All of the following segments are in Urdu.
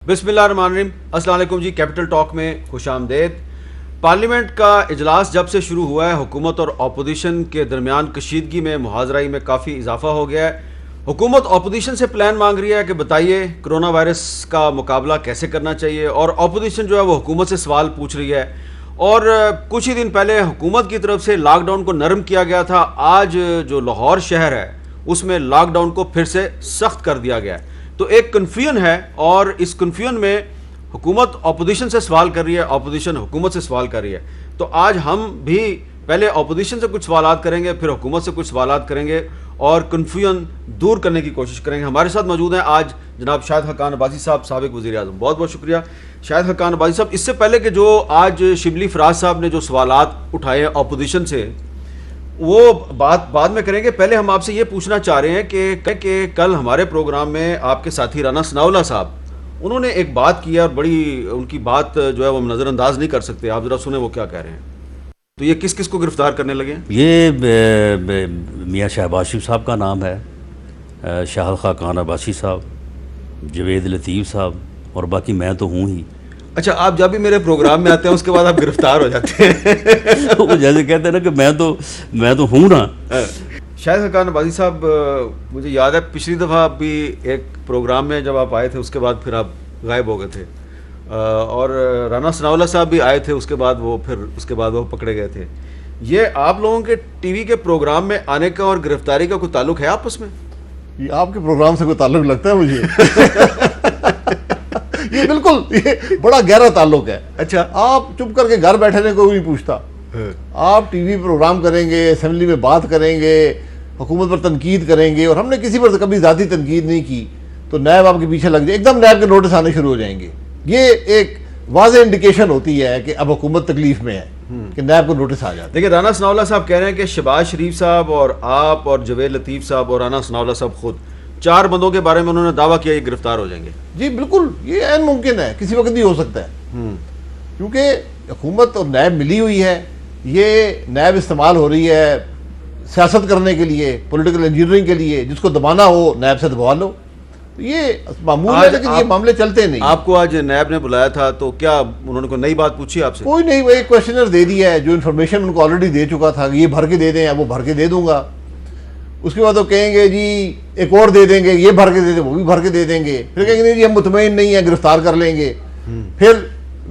بسم اللہ الرحمن الرحیم. السلام علیکم جی. کیپٹل ٹاک میں خوش آمدید. پارلیمنٹ کا اجلاس جب سے شروع ہوا ہے حکومت اور اپوزیشن کے درمیان کشیدگی میں محاذرائی میں کافی اضافہ ہو گیا ہے. حکومت اپوزیشن سے پلان مانگ رہی ہے کہ بتائیے کرونا وائرس کا مقابلہ کیسے کرنا چاہیے, اور اپوزیشن جو ہے وہ حکومت سے سوال پوچھ رہی ہے. اور کچھ ہی دن پہلے حکومت کی طرف سے لاک ڈاؤن کو نرم کیا گیا تھا. آج جو لاہور شہر ہے اس میں لاک ڈاؤن کو پھر سے سخت کر دیا گیا ہے. تو ایک کنفیوژن ہے, اور اس کنفیوژن میں حکومت اپوزیشن سے سوال کر رہی ہے, اپوزیشن حکومت سے سوال کر رہی ہے. تو آج ہم بھی پہلے اپوزیشن سے کچھ سوالات کریں گے, پھر حکومت سے کچھ سوالات کریں گے اور کنفیوژن دور کرنے کی کوشش کریں گے. ہمارے ساتھ موجود ہیں آج جناب شاہد حقان عباسی صاحب, سابق وزیر اعظم. بہت بہت شکریہ شاہد حقان عباسی صاحب. اس سے پہلے کہ جو آج شبلی فراز صاحب نے جو سوالات اٹھائے اپوزیشن سے وہ بات بعد میں کریں گے. پہلے ہم آپ سے یہ پوچھنا چاہ رہے ہیں کہ کل ہمارے پروگرام میں آپ کے ساتھی رانا ثناءاللہ صاحب انہوں نے ایک بات کی ہے, اور بڑی ان کی بات جو ہے وہ نظر انداز نہیں کر سکتے. آپ ذرا سنیں وہ کیا کہہ رہے ہیں. تو یہ کس کس کو گرفتار کرنے لگے ہیں؟ یہ میاں شہباز شریف صاحب کا نام ہے, شاہد خاقان عباسی صاحب, جوید لطیف صاحب, اور باقی میں تو ہوں ہی. اچھا, آپ جب بھی میرے پروگرام میں آتے ہیں اس کے بعد آپ گرفتار ہو جاتے ہیں. وہ جیسے کہتے ہیں نا کہ میں تو ہوں نا. شاہد حقان عباسی صاحب, مجھے یاد ہے پچھلی دفعہ بھی ایک پروگرام میں جب آپ آئے تھے اس کے بعد پھر آپ غائب ہو گئے تھے, اور رانا ثناءاللہ صاحب بھی آئے تھے اس کے بعد وہ پکڑے گئے تھے. یہ آپ لوگوں کے ٹی وی کے پروگرام میں آنے کا اور گرفتاری کا کوئی تعلق ہے آپس میں؟ یہ آپ کے پروگرام سے کوئی تعلق لگتا ہے مجھے؟ یہ بالکل یہ بڑا گہرا تعلق ہے. اچھا, آپ چپ کر کے گھر بیٹھنے کو نہیں پوچھتا, آپ ٹی وی پروگرام کریں گے, اسمبلی میں بات کریں گے, حکومت پر تنقید کریں گے, اور ہم نے کسی پر کبھی ذاتی تنقید نہیں کی, تو نیب آپ کے پیچھے لگ جائے, ایک دم نیب کے نوٹس آنے شروع ہو جائیں گے. یہ ایک واضح انڈیکیشن ہوتی ہے کہ اب حکومت تکلیف میں ہے کہ نیب کو نوٹس آ جاتا ہے. دیکھیں, رانا ثناءاللہ صاحب کہہ رہے ہیں کہ شہباز شریف صاحب اور آپ اور جوید لطیف صاحب اور رانا ثناءاللہ صاحب خود 4 بندوں کے بارے میں انہوں نے دعویٰ کیا یہ گرفتار ہو جائیں گے. جی بالکل, یہ عین ممکن ہے, کسی وقت بھی ہو سکتا ہے, کیونکہ حکومت اور نیب ملی ہوئی ہے. یہ نیب استعمال ہو رہی ہے سیاست کرنے کے لیے, پولیٹیکل انجینئرنگ کے لیے. جس کو دبانا ہو نیب سے دبا لو, یہ معمول ہے, لیکن یہ معاملے چلتے نہیں. آپ کو آج نیب نے بلایا تھا تو کیا انہوں نے کوئی نئی بات پوچھی آپ سے؟ کوئی نہیں, وہ ایک کوشچنر دے دیا ہے جو انفارمیشن ان کو آلریڈی دے چکا تھا کہ یہ بھر کے دے دیں, وہ بھر کے دے دوں گا. اس کے بعد وہ کہیں گے جی ایک اور دے دیں گے, یہ بھر کے دے دیں, وہ بھی بھر کے دے دیں گے. پھر کہیں گے نہیں جی ہم مطمئن نہیں ہیں, گرفتار کر لیں گے. پھر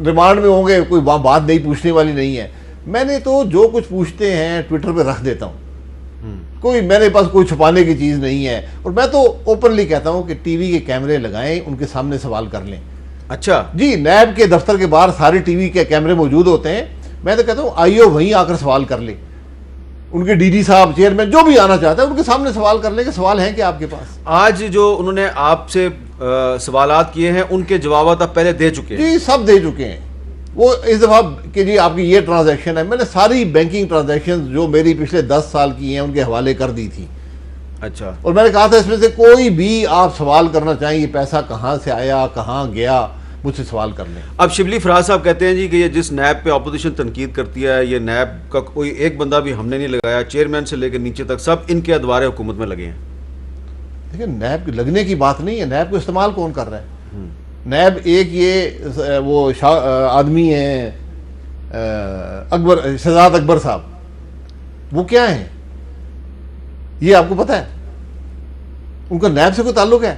ریمانڈ میں ہوں گے, کوئی وہاں بات نہیں پوچھنے والی نہیں ہے. میں نے تو جو کچھ پوچھتے ہیں ٹویٹر پہ رکھ دیتا ہوں, کوئی میرے پاس کوئی چھپانے کی چیز نہیں ہے. اور میں تو اوپنلی کہتا ہوں کہ ٹی وی کے کیمرے لگائیں, ان کے سامنے سوال کر لیں. اچھا جی, نیب کے دفتر کے باہر سارے ٹی وی کے کیمرے موجود ہوتے ہیں. میں تو کہتا ہوں آئیو وہیں آ کر سوال کر لیں. ان کے ڈی ڈی صاحب, چیئرمین, جو بھی آنا چاہتا ہے ان کے سامنے سوال کر لیں کہ سوال ہیں کہ آپ کے پاس. آج جو انہوں نے آپ سے سوالات کیے ہیں ان کے جوابات آپ پہلے دے چکے ہیں؟ جی سب دے چکے ہیں. وہ اس دفعہ کہ جی آپ کی یہ ٹرانزیکشن ہے, میں نے ساری بینکنگ ٹرانزیکشن جو میری پچھلے 10 سال کی ہیں ان کے حوالے کر دی تھی. اچھا, اور میں نے کہا تھا اس میں سے کوئی بھی آپ سوال کرنا چاہیں, یہ پیسہ کہاں سے آیا, کہاں گیا, مجھ سے سوال کر لیں. اب شبلی فراز صاحب کہتے ہیں جی کہ یہ جس نیب پہ اپوزیشن تنقید کرتی ہے, یہ نیب کا کوئی ایک بندہ بھی ہم نے نہیں لگایا, چیئرمین سے لے کے نیچے تک سب ان کے ادوار حکومت میں لگے ہیں. دیکھیں, نیب کے لگنے کی بات نہیں ہے, نیب کو استعمال کون کر رہا ہے. نیب ایک یہ وہ آدمی ہیں شہزاد اکبر صاحب, وہ کیا ہیں یہ آپ کو پتہ ہے؟ ان کا نیب سے کوئی تعلق ہے؟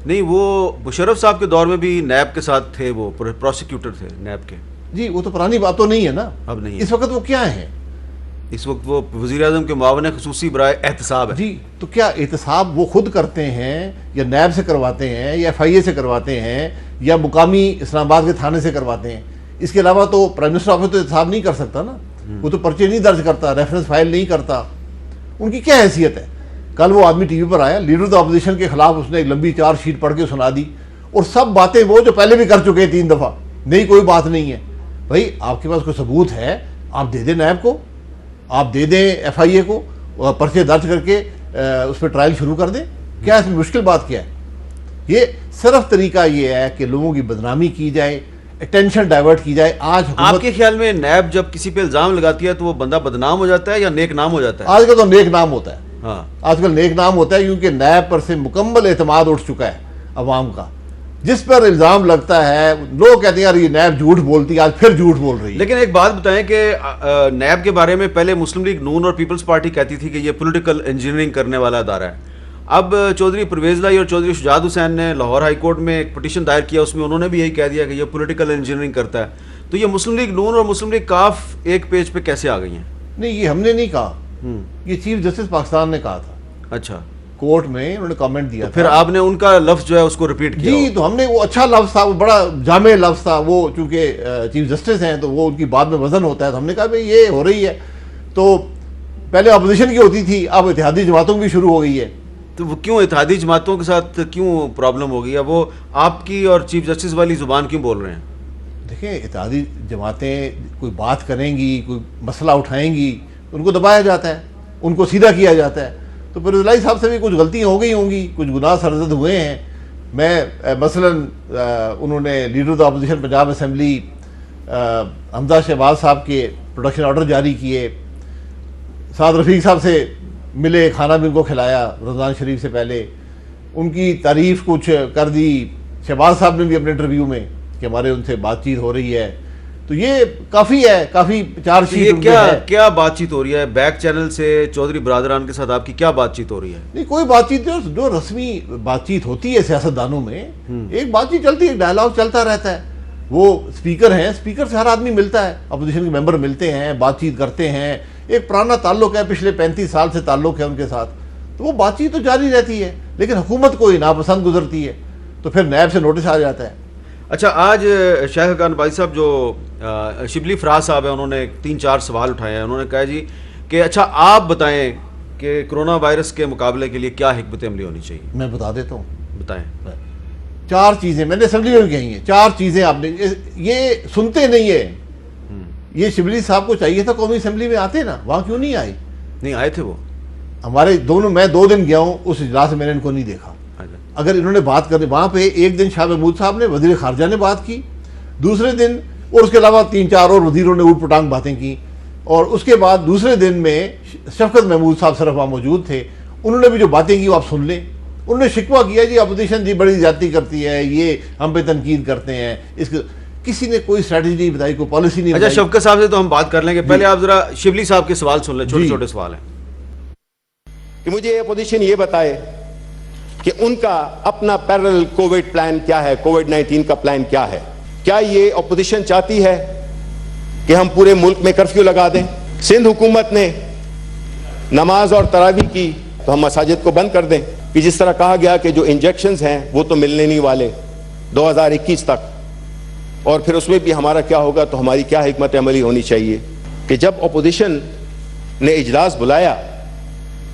نہیں, وہ مشرف صاحب کے دور میں بھی نیب کے ساتھ تھے, وہ پروسیکیوٹر تھے نیب کے. جی وہ تو پرانی بات تو نہیں ہے نا, اب نہیں ہے. اس وقت وہ کیا ہیں؟ اس وقت وہ وزیر اعظم کے معاون خصوصی برائے احتساب ہے. جی تو کیا احتساب وہ خود کرتے ہیں یا نیب سے کرواتے ہیں یا ایف آئی اے سے کرواتے ہیں یا مقامی اسلام آباد کے تھانے سے کرواتے ہیں؟ اس کے علاوہ تو پرائم منسٹر آفس تو احتساب نہیں کر سکتا نا, وہ تو پرچے نہیں درج کرتا, ریفرنس فائل نہیں کرتا. ان کی کیا حیثیت ہے؟ کل وہ آدمی ٹی وی پر آیا, لیڈر آف اپوزیشن کے خلاف اس نے ایک لمبی 4 شیٹ پڑھ کے سنا دی, اور سب باتیں وہ جو پہلے بھی کر چکے 3 دفعہ, نہیں کوئی بات نہیں ہے. بھائی آپ کے پاس کوئی ثبوت ہے آپ دے دیں نیب کو, آپ دے دیں ایف آئی اے کو, پرچے درج کر کے اس پہ ٹرائل شروع کر دیں. کیا اس میں مشکل بات کیا ہے؟ یہ صرف طریقہ یہ ہے کہ لوگوں کی بدنامی کی جائے, اٹینشن ڈائیورٹ کی جائے. آج آپ کے خیال میں نیب جب کسی پہ الزام لگاتی ہے تو وہ بندہ بدنام ہو جاتا ہے یا نیک نام ہو جاتا ہے؟ آج کل تو نیک نام ہوتا ہے. ہاں, آج کل نیک نام ہوتا ہے, کیونکہ نیب پر سے مکمل اعتماد اٹھ چکا ہے عوام کا. جس پر الزام لگتا ہے لوگ کہتے ہیں یار یہ نیب جھوٹ بولتی ہے, آج پھر جھوٹ بول رہی ہے. لیکن ایک بات بتائیں کہ نیب کے بارے میں پہلے مسلم لیگ نون اور پیپلز پارٹی کہتی تھی کہ یہ پولیٹیکل انجینئرنگ کرنے والا ادارہ ہے. اب چودھری پرویز لائی اور چودھری شجاعت حسین نے لاہور ہائی کورٹ میں ایک پٹیشن دائر کیا, اس میں انہوں نے بھی یہی کہہ دیا کہ یہ پولیٹیکل انجینئرنگ کرتا ہے. تو یہ مسلم لیگ نون اور مسلم لیگ کاف ایک پیج پہ کیسے آ گئی ہیں؟ نہیں, یہ ہم نے نہیں کہا, یہ چیف جسٹس پاکستان نے کہا تھا. اچھا, کورٹ میں انہوں نے کامنٹ دیا. پھر آپ نے ان کا لفظ جو ہے اس کو ریپیٹ کیا؟ جی, تو ہم نے, وہ اچھا لفظ تھا, وہ بڑا جامع لفظ تھا, وہ چونکہ چیف جسٹس ہیں تو وہ ان کی بات میں وزن ہوتا ہے, تو ہم نے کہا بھائی یہ ہو رہی ہے. تو پہلے اپوزیشن کی ہوتی تھی, اب اتحادی جماعتوں کی بھی شروع ہو گئی ہے. تو وہ کیوں اتحادی جماعتوں کے ساتھ کیوں پرابلم ہو گئی ہے؟ وہ آپ کی اور چیف جسٹس والی زبان کیوں بول رہے ہیں؟ دیکھیں, اتحادی جماعتیں کوئی بات کریں گی, کوئی مسئلہ اٹھائیں گی, ان کو دبایا جاتا ہے, ان کو سیدھا کیا جاتا ہے. تو پھر رضائی صاحب سے بھی کچھ غلطیاں ہو گئی ہوں گی, کچھ گناہ سرزد ہوئے ہیں. میں مثلاً انہوں نے leader of opposition Punjab assembly Hamza Shehbaz صاحب کے پروڈکشن آرڈر جاری کیے, سعد رفیق صاحب سے ملے, کھانا بھی ان کو کھلایا رمضان شریف سے پہلے, ان کی تعریف کچھ کر دی شہباز صاحب نے بھی اپنے انٹرویو میں کہ ہمارے ان سے بات چیت ہو رہی ہے. تو یہ کافی ہے, کافی چارج شیٹ. کیا بات چیت ہو رہی ہے بیک چینل سے چودھری برادران کے ساتھ؟ آپ کی کیا بات چیت ہو رہی ہے؟ نہیں, کوئی بات چیت نہیں, جو رسمی بات چیت ہوتی ہے سیاستدانوں میں, ایک بات چیت چلتی ہے, ایک ڈائلاگ چلتا رہتا ہے. وہ اسپیکر ہیں, اسپیکر سے ہر آدمی ملتا ہے, اپوزیشن کے ممبر ملتے ہیں, بات چیت کرتے ہیں, ایک پرانا تعلق ہے, پچھلے 35 سال سے تعلق ہے ان کے ساتھ, تو وہ بات چیت تو جاری رہتی ہے. لیکن حکومت کوئی ناپسند گزرتی ہے تو پھر نیب سے نوٹس آ جاتا ہے. اچھا, آج شاہ خاقان باجی صاحب جو شبلی فراز صاحب ہیں, انہوں نے 3-4 سوال اٹھائے ہیں. انہوں نے کہا جی کہ اچھا آپ بتائیں کہ کرونا وائرس کے مقابلے کے لیے کیا حکمت عملی ہونی چاہیے؟ میں بتا دیتا ہوں, بتائیں. 4 چیزیں میں نے اسمبلی میں بھی کہی ہیں. 4 چیزیں آپ نے, یہ سنتے نہیں ہے. یہ شبلی صاحب کو چاہیے تھا قومی اسمبلی میں آتے نا, وہاں کیوں نہیں آئے؟ نہیں آئے تھے وہ ہمارے دونوں, میں 2 دن گیا ہوں اس اجلاس میں نے ان کو نہیں دیکھا. اگر انہوں نے بات کرنی, وہاں پہ ایک دن شاہ محمود صاحب نے, وزیر خارجہ نے بات کی, دوسرے دن اور اس کے علاوہ 3-4 اور وزیروں نے اوٹ پٹانگ باتیں کی, اور اس کے بعد دوسرے دن میں شفقت محمود صاحب صرف وہاں موجود تھے, انہوں نے بھی جو باتیں کی وہ آپ سن لیں. انہوں نے شکوہ کیا جی اپوزیشن جی بڑی زیادتی کرتی ہے, یہ ہم پہ تنقید کرتے ہیں, اس کسی نے کوئی اسٹریٹجی نہیں بتائی, کوئی پالیسی نہیں بتائی. اچھا, شفقت صاحب سے تو ہم بات کر لیں گے, پہلے آپ ذرا شبلی صاحب کے سوال سن لیں, چھوٹے چھوٹے سوال ہیں. کہ مجھے اپوزیشن یہ بتائے کہ ان کا اپنا پیرل کووڈ پلان کیا ہے, کووڈ 19 کا پلان کیا ہے. کیا یہ اپوزیشن چاہتی ہے کہ ہم پورے ملک میں کرفیو لگا دیں؟ سندھ حکومت نے نماز اور تراویح کی تو ہم مساجد کو بند کر دیں, کہ جس طرح کہا گیا کہ جو انجیکشنز ہیں وہ تو ملنے نہیں والے 2021 تک, اور پھر اس میں بھی ہمارا کیا ہوگا. تو ہماری کیا حکمت عملی ہونی چاہیے کہ جب اپوزیشن نے اجلاس بلایا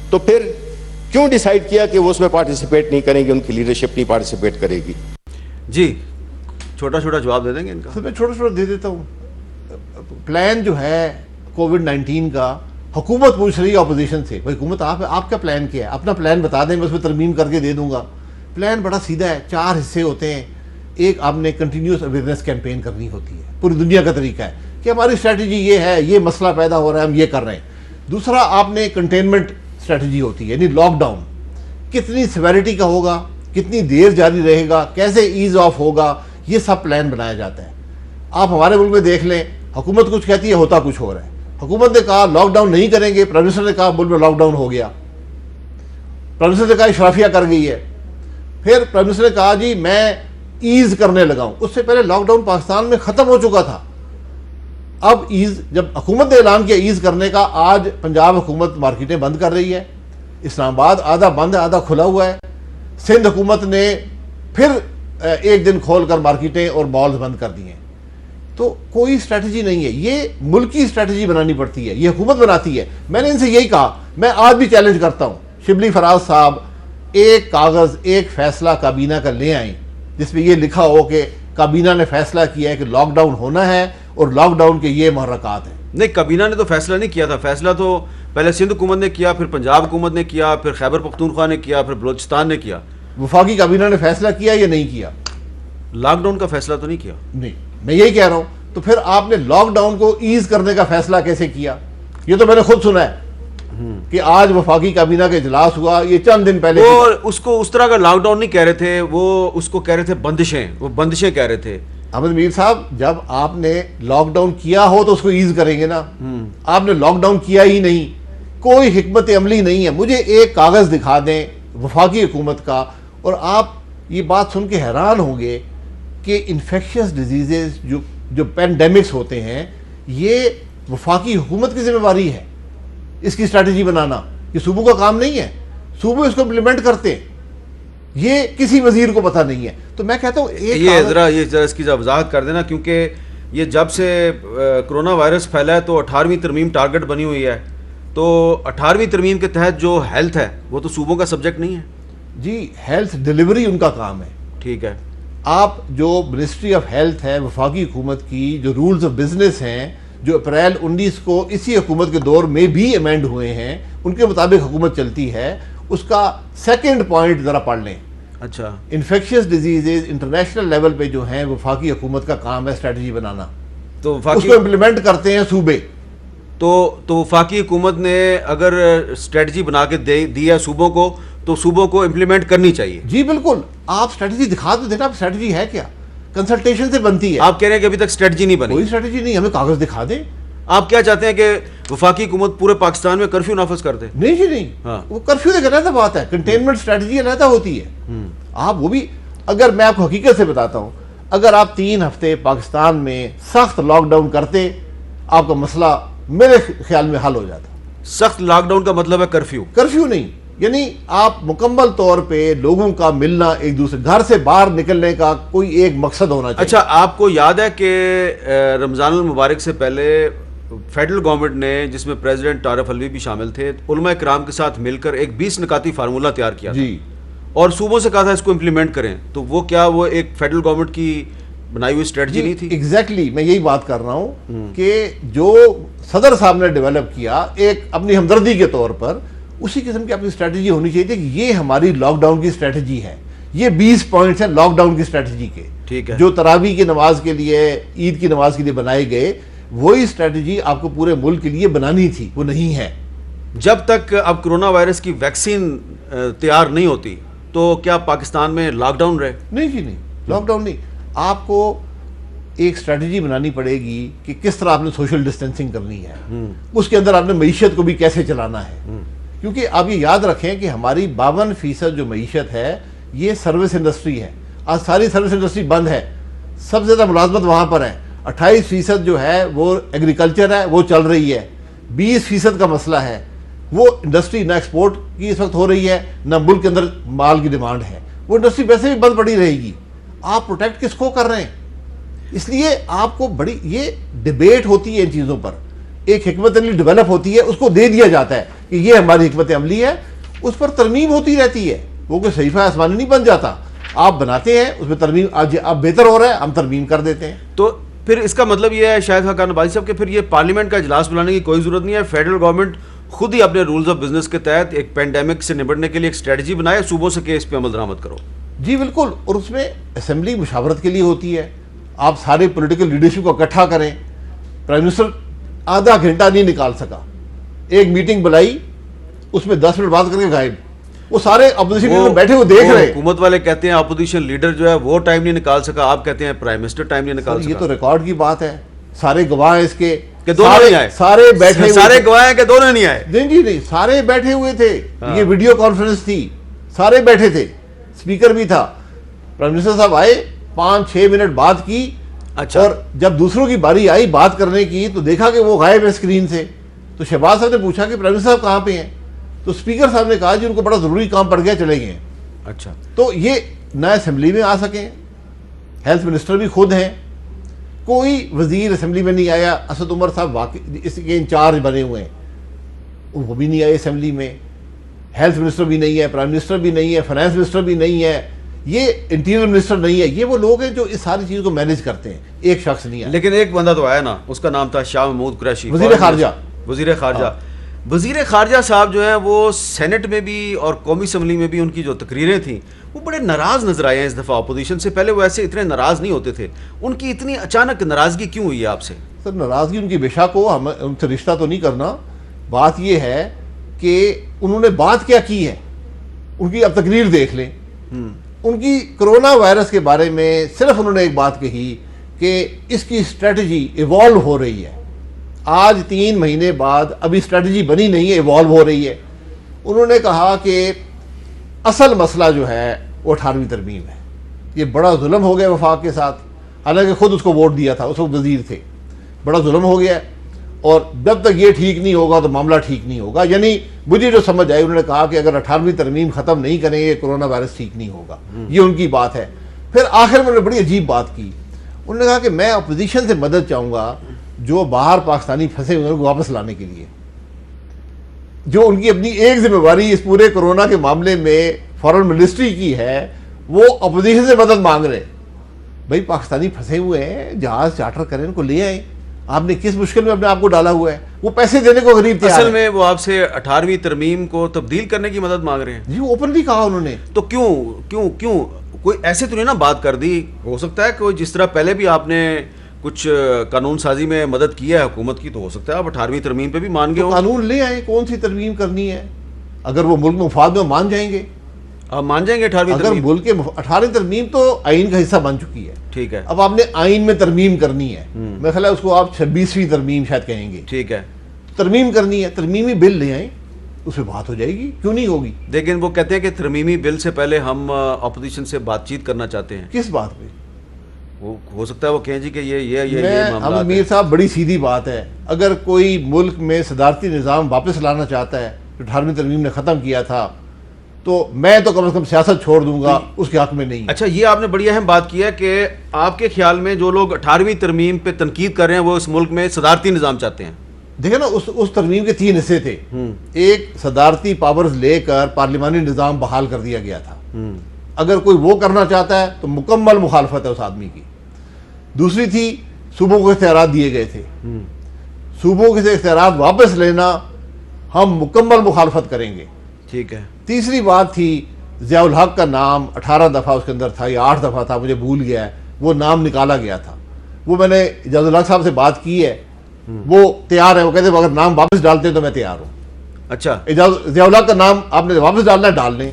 تو پھر کیوں ڈیسائیڈ کیا کہ وہ اس میں پارٹیسپیٹ نہیں کریں گے, ان کی لیڈرشپ نہیں پارٹیسپیٹ کرے گی؟ جی چھوٹا چھوٹا جواب دے دیں گے ان کا. میں چھوٹا چھوٹا دے دیتا ہوں. پلان جو ہے کووڈ 19 کا, حکومت پوچھ رہی ہے اپوزیشن سے, بھائی حکومت آپ کا پلان کیا ہے, اپنا پلان بتا دیں, میں اس میں ترمیم کر کے دے دوں گا. پلان بڑا سیدھا ہے, 4 حصے ہوتے ہیں. ایک, آپ نے کنٹینیوس اویئرنیس کیمپین کرنی ہوتی ہے, پوری دنیا کا طریقہ ہے کہ ہماری اسٹریٹجی یہ ہے, یہ مسئلہ پیدا ہو رہا ہے, ہم یہ کر رہے ہیں. دوسرا, آپ نے کنٹینمنٹ اسٹریٹجی ہوتی ہے, یعنی لاک ڈاؤن کتنی سیویرٹی کا ہوگا, کتنی دیر جاری رہے گا, کیسے ایز آف ہوگا, یہ سب پلان بنایا جاتا ہے. آپ ہمارے ملک میں دیکھ لیں, حکومت کچھ کہتی ہے, ہوتا کچھ ہو رہا ہے. حکومت نے کہا لاک ڈاؤن نہیں کریں گے, پرائم منسٹر نے کہا ملک میں لاک ڈاؤن ہو گیا, پرائم منسٹر نے کہا اشرافیہ کر گئی ہے. پھر پرائم منسٹر نے کہا جی میں ایز کرنے لگا ہوں. اس سے پہلے لاک ڈاؤن پاکستان میں ختم ہو چکا تھا. اب ایز, جب حکومت نے اعلان کیا ایز کرنے کا, آج پنجاب حکومت مارکیٹیں بند کر رہی ہے, اسلام آباد آدھا بند ہے آدھا کھلا ہوا ہے, سندھ حکومت نے پھر ایک دن کھول کر مارکیٹیں اور مالز بند کر دی ہیں. تو کوئی اسٹریٹجی نہیں ہے, یہ ملکی اسٹریٹجی بنانی پڑتی ہے, یہ حکومت بناتی ہے. میں نے ان سے یہی کہا, میں آج بھی چیلنج کرتا ہوں, شبلی فراز صاحب ایک کاغذ, ایک فیصلہ کابینہ کا لے آئیں جس میں یہ لکھا ہو کہ کابینہ نے فیصلہ کیا ہے کہ لاک ڈاؤن ہونا ہے اور لاک ڈاؤن کے یہ محرکات ہیں. نہیں, کابینہ نے تو فیصلہ نہیں کیا تھا. فیصلہ تو پہلے سندھ حکومت نے کیا, پھر پنجاب حکومت نے کیا, پھر خیبر پختونخوا نے کیا, پھر بلوچستان نے کیا. وفاقی کابینہ نے فیصلہ کیا یا نہیں کیا؟ لاک ڈاؤن کا فیصلہ تو نہیں کیا. نہیں, میں یہی کہہ رہا ہوں. تو پھر آپ نے لاک ڈاؤن کو ایز کرنے کا فیصلہ کیسے کیا؟ یہ تو میں نے خود سنا ہے کہ کہ آج وفاقی کابینہ کا اجلاس ہوا، یہ چند دن پہلے وہ اس کو اس طرح کا لاک ڈاؤن نہیں کہہ رہے تھے، وہ اس کو کہہ رہے تھے بندشیں، وہ بندشیں کہہ رہے تھے. احمد میر صاحب جب آپ نے لاک ڈاؤن کیا ہو تو اس کو ایز کریں گے نا. آپ نے لاک ڈاؤن کیا ہی نہیں، کوئی حکمت عملی نہیں ہے. مجھے ایک کاغذ دکھا دیں وفاقی حکومت کا، اور آپ یہ بات سن کے حیران ہوں گے کہ انفیکشس ڈیزیزز جو پینڈیمکس ہوتے ہیں یہ وفاقی حکومت کی ذمہ داری ہے اس کی اسٹریٹجی بنانا. یہ صوبوں کا کام نہیں ہے، صوبے اس کو امپلیمنٹ کرتے ہیں، یہ کسی وزیر کو پتہ نہیں ہے. تو میں کہتا ہوں یہ ذرا اس کی وضاحت کر دینا، کیونکہ یہ جب سے کرونا وائرس پھیلا ہے تو 18ویں ترمیم ٹارگٹ بنی ہوئی ہے، تو 18ویں ترمیم کے تحت جو ہیلتھ ہے وہ تو صوبوں کا سبجیکٹ نہیں ہے. جی ہیلتھ ڈیلیوری ان کا کام ہے. ٹھیک ہے. آپ جو منسٹری آف ہیلتھ ہے وفاقی حکومت کی، جو رولز آف بزنس ہیں جو اپریل 19 کو اسی حکومت کے دور میں بھی امینڈ ہوئے ہیں، ان کے مطابق حکومت چلتی ہے. اس کا سیکنڈ پوائنٹ ذرا پڑھ لیں. اچھا. انفیکشس ڈیزیزز انٹرنیشنل لیول پہ جو ہیں وفاقی حکومت کا کام ہے اسٹریٹجی بنانا، تو اس کو امپلیمنٹ کرتے ہیں صوبے. تو وفاقی حکومت نے اگر اسٹریٹجی بنا کے دی ہے صوبوں کو تو صوبوں کو امپلیمنٹ کرنی چاہیے. جی بالکل. آپ اسٹریٹجی دکھا تو دینا، اسٹریٹجی ہے کیا؟ کنسلٹیشن سے بنتی ہے. آپ کہہ رہے ہیں کہ ابھی تک اسٹریٹجی نہیں بنی. کوئی اسٹریٹجی نہیں، ہمیں کاغذ دکھا دیں. آپ کیا چاہتے ہیں کہ وفاقی حکومت پورے پاکستان میں کرفیو نافذ کر دے؟ نہیں جی نہیں. ہاں. وہ کرفیو ایک علیحدہ بات ہے، کنٹینمنٹ اسٹریٹجی علیحدہ ہوتی ہے. آپ وہ بھی، اگر میں آپ کو حقیقت سے بتاتا ہوں، اگر آپ 3 ہفتے پاکستان میں سخت لاک ڈاؤن کرتے، آپ کا مسئلہ میرے خیال میں حل ہو جاتا. سخت لاک ڈاؤن کا مطلب ہے کرفیو؟ کرفیو نہیں، یعنی آپ مکمل طور پہ لوگوں کا ملنا، ایک دوسرے گھر سے باہر نکلنے کا کوئی ایک مقصد ہونا چاہیے. اچھا، آپ کو یاد ہے کہ رمضان المبارک سے پہلے فیڈرل گورنمنٹ نے، جس میں پریزیڈنٹ عارف الوی بھی شامل تھے، علماء کرام کے ساتھ مل کر ایک 20 نکاتی فارمولہ تیار کیا تھا جی، اور صوبوں سے کہا تھا اس کو امپلیمنٹ کریں. تو وہ کیا وہ ایک فیڈرل گورنمنٹ کی بنائی ہوئی اسٹریٹجی نہیں تھی؟ ایگزیکٹلی میں یہی بات کر رہا ہوں کہ جو صدر صاحب نے ڈیولپ کیا ایک اپنی ہمدردی کے طور پر، اسی قسم کی اپنی اسٹریٹجی ہونی چاہیے تھی کہ یہ ہماری لاک ڈاؤن کی اسٹریٹجی ہے. یہ 20 پوائنٹس ہیں لاک ڈاؤن کی اسٹریٹجی کے. ٹھیک ہے. جو تراویح کی نماز کے لیے، عید کی نماز کے لیے بنائے گئے، وہی اسٹریٹجی آپ کو پورے ملک کے لیے بنانی تھی، وہ نہیں ہے. جب تک اب کرونا وائرس کی ویکسین تیار نہیں ہوتی تو کیا پاکستان میں لاک ڈاؤن رہے؟ نہیں جی نہیں، لاک ڈاؤن نہیں. آپ کو ایک اسٹریٹجی بنانی پڑے گی کہ کس طرح آپ نے سوشل ڈسٹینسنگ کرنی ہے، اس کے اندر آپ نے معیشت کو بھی کیسے چلانا ہے. کیونکہ آپ یہ یاد رکھیں کہ ہماری 52% جو معیشت ہے یہ سروس انڈسٹری ہے. آج ساری سروس انڈسٹری بند ہے، سب سے زیادہ ملازمت وہاں پر ہے. 28% جو ہے وہ ایگریکلچر ہے، وہ چل رہی ہے. 20% کا مسئلہ ہے، وہ انڈسٹری نہ ایکسپورٹ کی اس وقت ہو رہی ہے، نہ ملک کے اندر مال کی ڈیمانڈ ہے. وہ انڈسٹری ویسے بھی بند پڑی رہے گی. آپ پروٹیکٹ کس کو کر رہے ہیں؟ اس لیے آپ کو بڑی یہ ڈیبیٹ ہوتی ہے ان چیزوں پر، ایک حکمت عملی ڈیولپ ہوتی ہے، اس کو دے دیا جاتا ہے کہ یہ ہماری حکمت عملی ہے، اس پر ترمیم ہوتی رہتی ہے. وہ کوئی صحیفہ آسمانی نہیں بن جاتا. آپ بناتے ہیں، اس میں ترمیم، آج اب بہتر ہو رہا ہے، ہم ترمیم کر دیتے ہیں. تو پھر اس کا مطلب یہ ہے شاہد خاقان عباسی صاحب کہ پھر یہ پارلیمنٹ کا اجلاس بلانے کی کوئی ضرورت نہیں ہے. فیڈرل گورنمنٹ خود ہی اپنے رولز آف بزنس کے تحت ایک پینڈیمک سے نمٹنے کے لیے ایک اسٹریٹجی بنائے، صوبوں سے کہ اس پہ عمل درآمد کرو. جی بالکل. اور اس میں اسمبلی مشاورت کے لیے ہوتی ہے. آپ سارے پولیٹیکل لیڈرشپ کو اکٹھا کریں. پرائم منسٹر آدھا گھنٹہ نہیں نکال سکا، ایک میٹنگ بلائی، اس میں 10 منٹ بات کر کے غائب. وہ سارے اپوزیشن لیڈر بیٹھے ہوئے دیکھ رہے. حکومت والے کہتے ہیں اپوزیشن لیڈر جو ہے وہ ٹائم نہیں نکال سکا، آپ کہتے ہیں پرائم منسٹر ٹائم نہیں نکال سکا. یہ تو ریکارڈ کی بات ہے، سارے گواہ ہیں اس کے کہ دونوں نہیں آئے. سارے بیٹھے، سارے گواہ ہیں کہ دونوں نہیں آئے. نہیں جی نہیں، سارے بیٹھے ہوئے تھے. یہ ویڈیو کانفرنس تھی، سارے بیٹھے تھے، اسپیکر بھی تھا. پرائم منسٹر صاحب آئے، 5-6 منٹ بات کی. اچھا. اور جب دوسروں کی باری آئی بات کرنے کی تو دیکھا کہ وہ غائب ہے اسکرین سے. تو شہباز صاحب نے پوچھا کہ پرائم منسٹر صاحب کہاں پہ ہیں؟ تو اسپیکر صاحب نے کہا جی ان کو بڑا ضروری کام پڑ گیا، چلے گئے. اچھا. تو یہ نہ اسمبلی میں آ سکیں، ہیلتھ منسٹر بھی خود ہیں، کوئی وزیر اسمبلی میں نہیں آیا. اسد عمر صاحب واقعی اس کے انچارج بنے ہوئے ہیں، وہ بھی نہیں آئے اسمبلی میں. ہیلتھ منسٹر بھی نہیں ہے، پرائم منسٹر بھی نہیں ہے، فائنانس منسٹر بھی نہیں ہے، یہ انٹیریئر منسٹر نہیں ہے. یہ وہ لوگ ہیں جو اس ساری چیز کو مینیج کرتے ہیں. ایک شخص نہیں ہے. لیکن ایک بندہ تو آیا نا، اس کا نام تھا شاہ محمود قریشی، وزیر خارجہ. وزیر خارجہ. وزیر خارجہ صاحب جو ہیں وہ سینٹ میں بھی اور قومی اسمبلی میں بھی ان کی جو تقریریں تھیں وہ بڑے ناراض نظر آئے ہیں اس دفعہ اپوزیشن سے. پہلے وہ ایسے اتنے ناراض نہیں ہوتے تھے. ان کی اتنی اچانک ناراضگی کیوں ہوئی ہے آپ سے؟ سر ناراضگی ان کی بے شک ہو، ہم ان سے رشتہ تو نہیں کرنا. بات یہ ہے کہ انہوں نے بات کیا کی ہے، ان کی اب تقریر دیکھ لیں. ان کی کرونا وائرس کے بارے میں صرف انہوں نے ایک بات کہی کہ اس کی اسٹریٹجی ایوالو ہو رہی ہے. آج 3 مہینے بعد ابھی اسٹریٹجی بنی نہیں ہے، ایوالو ہو رہی ہے. انہوں نے کہا کہ اصل مسئلہ جو ہے وہ 18ویں ترمیم ہے. یہ بڑا ظلم ہو گیا وفاق کے ساتھ، حالانکہ خود اس کو ووٹ دیا تھا، اس وقت وزیر تھے. بڑا ظلم ہو گیا اور جب تک یہ ٹھیک نہیں ہوگا تو معاملہ ٹھیک نہیں ہوگا. یعنی مجھے جو سمجھ آئی، انہوں نے کہا کہ اگر 18ویں ترمیم ختم نہیں کریں گے کرونا وائرس ٹھیک نہیں ہوگا. یہ ان کی بات ہے. پھر آخر میں انہوں نے بڑی عجیب بات کی. انہوں نے کہا کہ میں اپوزیشن سے مدد چاہوں گا جو باہر پاکستانی پھنسے ہوئے ان کو واپس لانے کے لیے. جو ان کی اپنی ایک ذمہ داری اس پورے کرونا کے معاملے میں فارن منسٹری کی ہے، وہ اپوزیشن سے مدد مانگ رہے. بھائی پاکستانی پھنسے ہوئے ہیں، جہاز چارٹر کریں، ان کو لے آئیں. آپ نے کس مشکل میں اپنے آپ کو ڈالا ہوا ہے؟ وہ پیسے دینے کو غریب تیار اصل ہے. میں وہ آپ سے 18ویں ترمیم کو تبدیل کرنے کی مدد مانگ رہے ہیں. جی اوپنلی کہا انہوں نے. تو کیوں کوئی ایسے تو نہیں نا بات کر دی؟ ہو سکتا ہے کہ جس طرح پہلے بھی آپ نے کچھ قانون سازی میں مدد کی ہے حکومت کی، تو ہو سکتا ہے آپ 18ویں ترمیم پہ بھی مان گئے ہو. قانون لے آئیں، کون سی ترمیم کرنی ہے. اگر وہ ملک مفاد میں مان جائیں گے، آپ مان جائیں گے 18ویں اگر ترمیم؟ ملک کے 18ویں ترمیم تو آئین کا حصہ بن چکی ہے. ٹھیک ہے. اب آپ نے آئین میں ترمیم کرنی ہے. میرا خیال ہے اس کو آپ 26ویں ترمیم شاید کہیں گے. ٹھیک ہے. ترمیم کرنی ہے، ترمیمی بل لے آئیں، اس پہ بات ہو جائے گی. کیوں نہیں ہوگی؟ لیکن وہ کہتے ہیں کہ ترمیمی بل سے پہلے ہم اپوزیشن سے بات چیت کرنا چاہتے ہیں. کس بات پہ؟ وہ ہو سکتا ہے وہ کہیں جی کہ یہ ہم معاملات میر صاحب بڑی سیدھی بات ہے. اگر کوئی ملک میں صدارتی نظام واپس لانا چاہتا ہے جو 18ویں ترمیم نے ختم کیا تھا، تو میں تو کم از کم سیاست چھوڑ دوں گا، اس کے حق میں نہیں. اچھا، یہ آپ نے بڑی اہم بات کی ہے کہ آپ کے خیال میں جو لوگ 18ویں ترمیم پہ تنقید کر رہے ہیں وہ اس ملک میں صدارتی نظام چاہتے ہیں. دیکھیں نا، اس ترمیم کے 3 حصے تھے. ایک صدارتی پاورز لے کر پارلیمانی نظام بحال کر دیا گیا تھا. اگر کوئی وہ کرنا چاہتا ہے تو مکمل مخالفت ہے اس آدمی کی. دوسری تھی صوبوں کو اختیارات دیے گئے تھے، صوبوں کے اختیارات واپس لینا، ہم مکمل مخالفت کریں گے. ٹھیک ہے. تیسری بات تھی ضیاء الحق کا نام 18 دفعہ اس کے اندر تھا یا 8 دفعہ تھا، مجھے بھول گیا ہے، وہ نام نکالا گیا تھا. وہ میں نے اعجاز الحق صاحب سے بات کی ہے، وہ تیار ہے. وہ کہتے ہیں اگر نام واپس ڈالتے ہیں تو میں تیار ہوں. اچھا، ضیاء الحق کا نام آپ نے واپس ڈالنا ہے، ڈال لیں.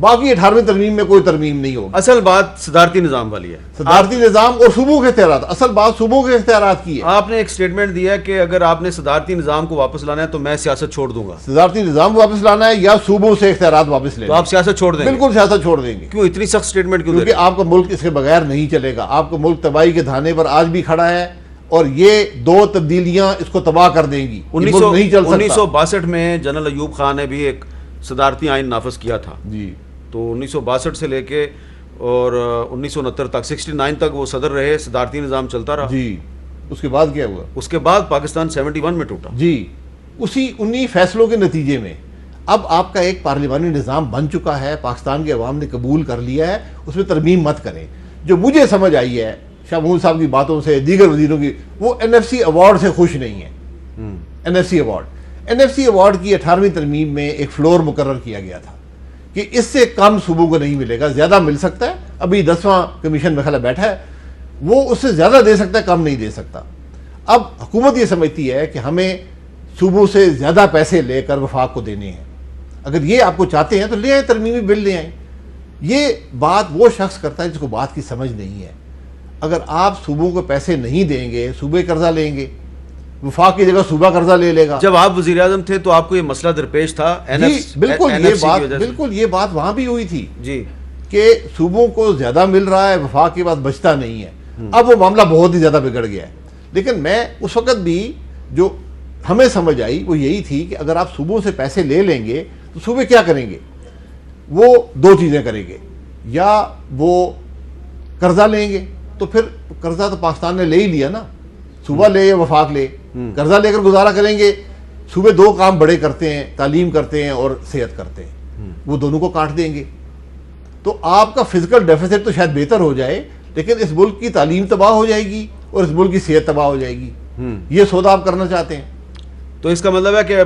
باقی 18ویں ترمیم میں کوئی ترمیم نہیں ہوگی. اصل بات صدارتی نظام والی ہے. صدارتی نظام اور صوبوں کے اختیارات. اصل بات صوبوں کے اختیارات کی ہے. آپ نے ایک سٹیٹمنٹ دیا کہ اگر آپ نے صدارتی نظام کو واپس لانا ہے تو میں سیاست چھوڑ دوں گا. صدارتی نظام واپس لانا ہے یا صوبوں سے اختیارات واپس لینا تو آپ سیاست چھوڑ دیں گے؟ بالکل سیاست چھوڑ دیں گے. کیوں اتنی سخت سٹیٹمنٹ کیوں دے رہے کیونکہ آپ کا ملک اس کے بغیر نہیں چلے گا. آپ کا ملک تباہی کے دھانے پر آج بھی کھڑا ہے اور یہ 2 تبدیلیاں اس کو تباہ کر دیں گی. ہیں؟ 1962 میں جنرل ایوب خان نے بھی ایک صدارتی آئین نافذ کیا تھا. جی. تو 1962 سے لے کے اور 1969 تک 69 تک وہ صدر رہے، صدارتی نظام چلتا رہا. جی. اس کے بعد کیا ہوا؟ اس کے بعد پاکستان 71 میں ٹوٹا. جی. انہی فیصلوں کے نتیجے میں اب آپ کا ایک پارلیمانی نظام بن چکا ہے، پاکستان کے عوام نے قبول کر لیا ہے. اس میں ترمیم مت کریں. جو مجھے سمجھ آئی ہے شاہ محمود صاحب کی باتوں سے، دیگر وزیروں کی، وہ NFC ایوارڈ سے خوش نہیں ہے. NFC ایوارڈ کی 18ویں ترمیم میں ایک فلور مقرر کیا گیا تھا کہ اس سے کم صوبوں کو نہیں ملے گا. زیادہ مل سکتا ہے. ابھی 10واں کمیشن میں خلا بیٹھا ہے، وہ اس سے زیادہ دے سکتا ہے، کم نہیں دے سکتا. اب حکومت یہ سمجھتی ہے کہ ہمیں صوبوں سے زیادہ پیسے لے کر وفاق کو دینے ہیں. اگر یہ آپ کو چاہتے ہیں تو لے آئیں، ترمیمی بل لے آئیں. یہ بات وہ شخص کرتا ہے جس کو بات کی سمجھ نہیں ہے. اگر آپ صوبوں کو پیسے نہیں دیں گے، صوبے قرضہ لیں گے، وفاق کی جگہ صوبہ قرضہ لے لے گا. جب آپ وزیر اعظم تھے تو آپ کو یہ مسئلہ درپیش تھا؟ جی بالکل یہ بات وہاں بھی ہوئی تھی جی کہ صوبوں کو زیادہ مل رہا ہے، وفاق کے بعد بچتا نہیں ہے. اب وہ معاملہ بہت ہی زیادہ بگڑ گیا ہے. لیکن میں اس وقت بھی جو ہمیں سمجھ آئی وہ یہی تھی کہ اگر آپ صوبوں سے پیسے لے لیں گے تو صوبے کیا کریں گے؟ وہ 2 چیزیں کریں گے. یا وہ قرضہ لیں گے، تو پھر قرضہ تو پاکستان نے لے ہی لیا نا، صوبہ لے یا وفاق لے. قرضہ لے کر گزارا کریں گے. صوبے 2 کام بڑے کرتے ہیں، تعلیم کرتے ہیں اور صحت کرتے ہیں، وہ دونوں کو کاٹ دیں گے. تو آپ کا فزیکل ڈیفیسٹ تو شاید بہتر ہو جائے، لیکن اس ملک کی تعلیم تباہ ہو جائے گی اور اس ملک کی صحت تباہ ہو جائے گی. یہ سودا آپ کرنا چاہتے ہیں. تو اس کا مطلب ہے کہ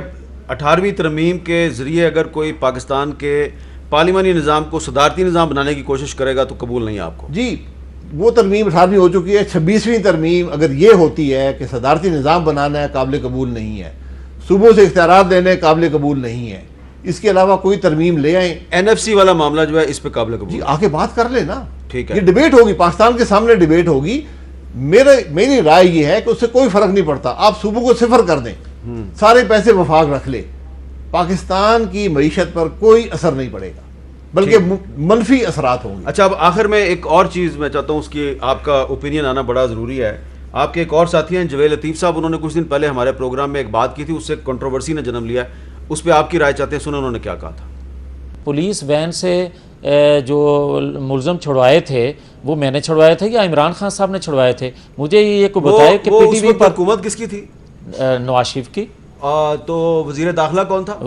18ویں ترمیم کے ذریعے اگر کوئی پاکستان کے پارلیمانی نظام کو صدارتی نظام بنانے کی کوشش کرے گا تو قبول نہیں آپ کو؟ جی وہ ترمیم 18ویں ہو چکی ہے. 26ویں ترمیم اگر یہ ہوتی ہے کہ صدارتی نظام بنانا ہے، قابل قبول نہیں ہے. صوبوں سے اختیارات لینے قابل قبول نہیں ہے. اس کے علاوہ کوئی ترمیم لے آئیں. NFC والا معاملہ جو ہے اس پہ قابل قبول جی آ کے بات کر لیں نا. ٹھیک ہے. یہ ڈیبیٹ ہوگی, پاکستان کے سامنے ڈیبیٹ ہوگی. میری رائے یہ ہے کہ اس سے کوئی فرق نہیں پڑتا. آپ صوبوں کو صفر کر دیں, سارے پیسے وفاق رکھ لے, پاکستان کی معیشت پر کوئی اثر نہیں پڑے گا, بلکہ منفی اثرات ہوں گے. اچھا, اب آخر میں ایک اور چیز میں چاہتا ہوں, اس کی آپ کا اوپینین آنا بڑا ضروری ہے. آپ کے ایک اور ساتھی ہیں جوید لطیف صاحب, انہوں نے کچھ دن پہلے ہمارے پروگرام میں ایک بات کی تھی, اس سے کنٹروورسی نے جنم لیا ہے. اس پہ آپ کی رائے چاہتے ہیں, سنیں انہوں نے کیا کہا تھا. پولیس وین سے جو ملزم چھڑوائے تھے وہ میں نے چھڑوائے تھے یا عمران خان صاحب نے چھڑوائے تھے؟ مجھے یہ کو بتائے کہ پی ٹی وی پر حکومت کس کی تھی؟ نواز شریف کی. تو وزیر داخلہ کون تھا؟